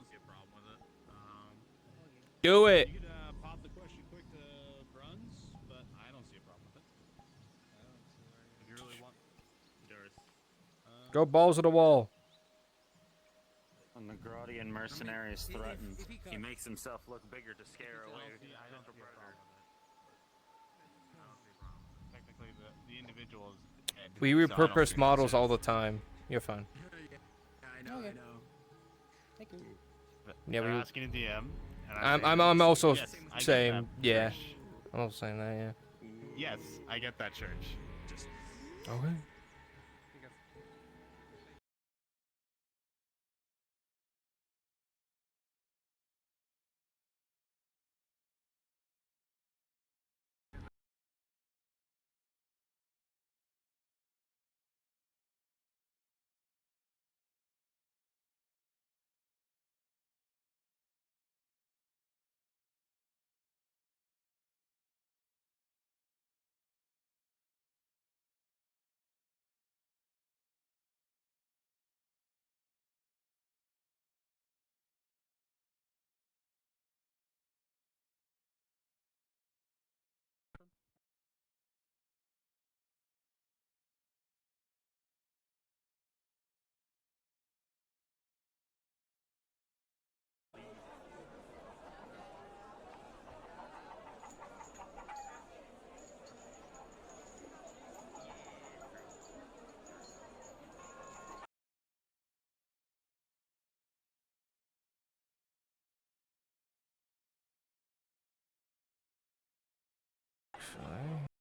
Do it! You could pop the question quick to Bruns, but I don't see a problem with it. If you really want. Go balls to the wall. When the Gradian mercenary is threatened, he makes himself look bigger to scare away. I don't see a problem with it. I don't see a problem. Technically, the individual is dead. We so I don't repurpose see models much. all the time. You're fine. I know. Thank you. Yeah, They're we. asking a DM. And I'm also yes, I get saying that, yeah. Church. I'm also saying that yeah. Yes, I get that, Church. Just Okay. Actually.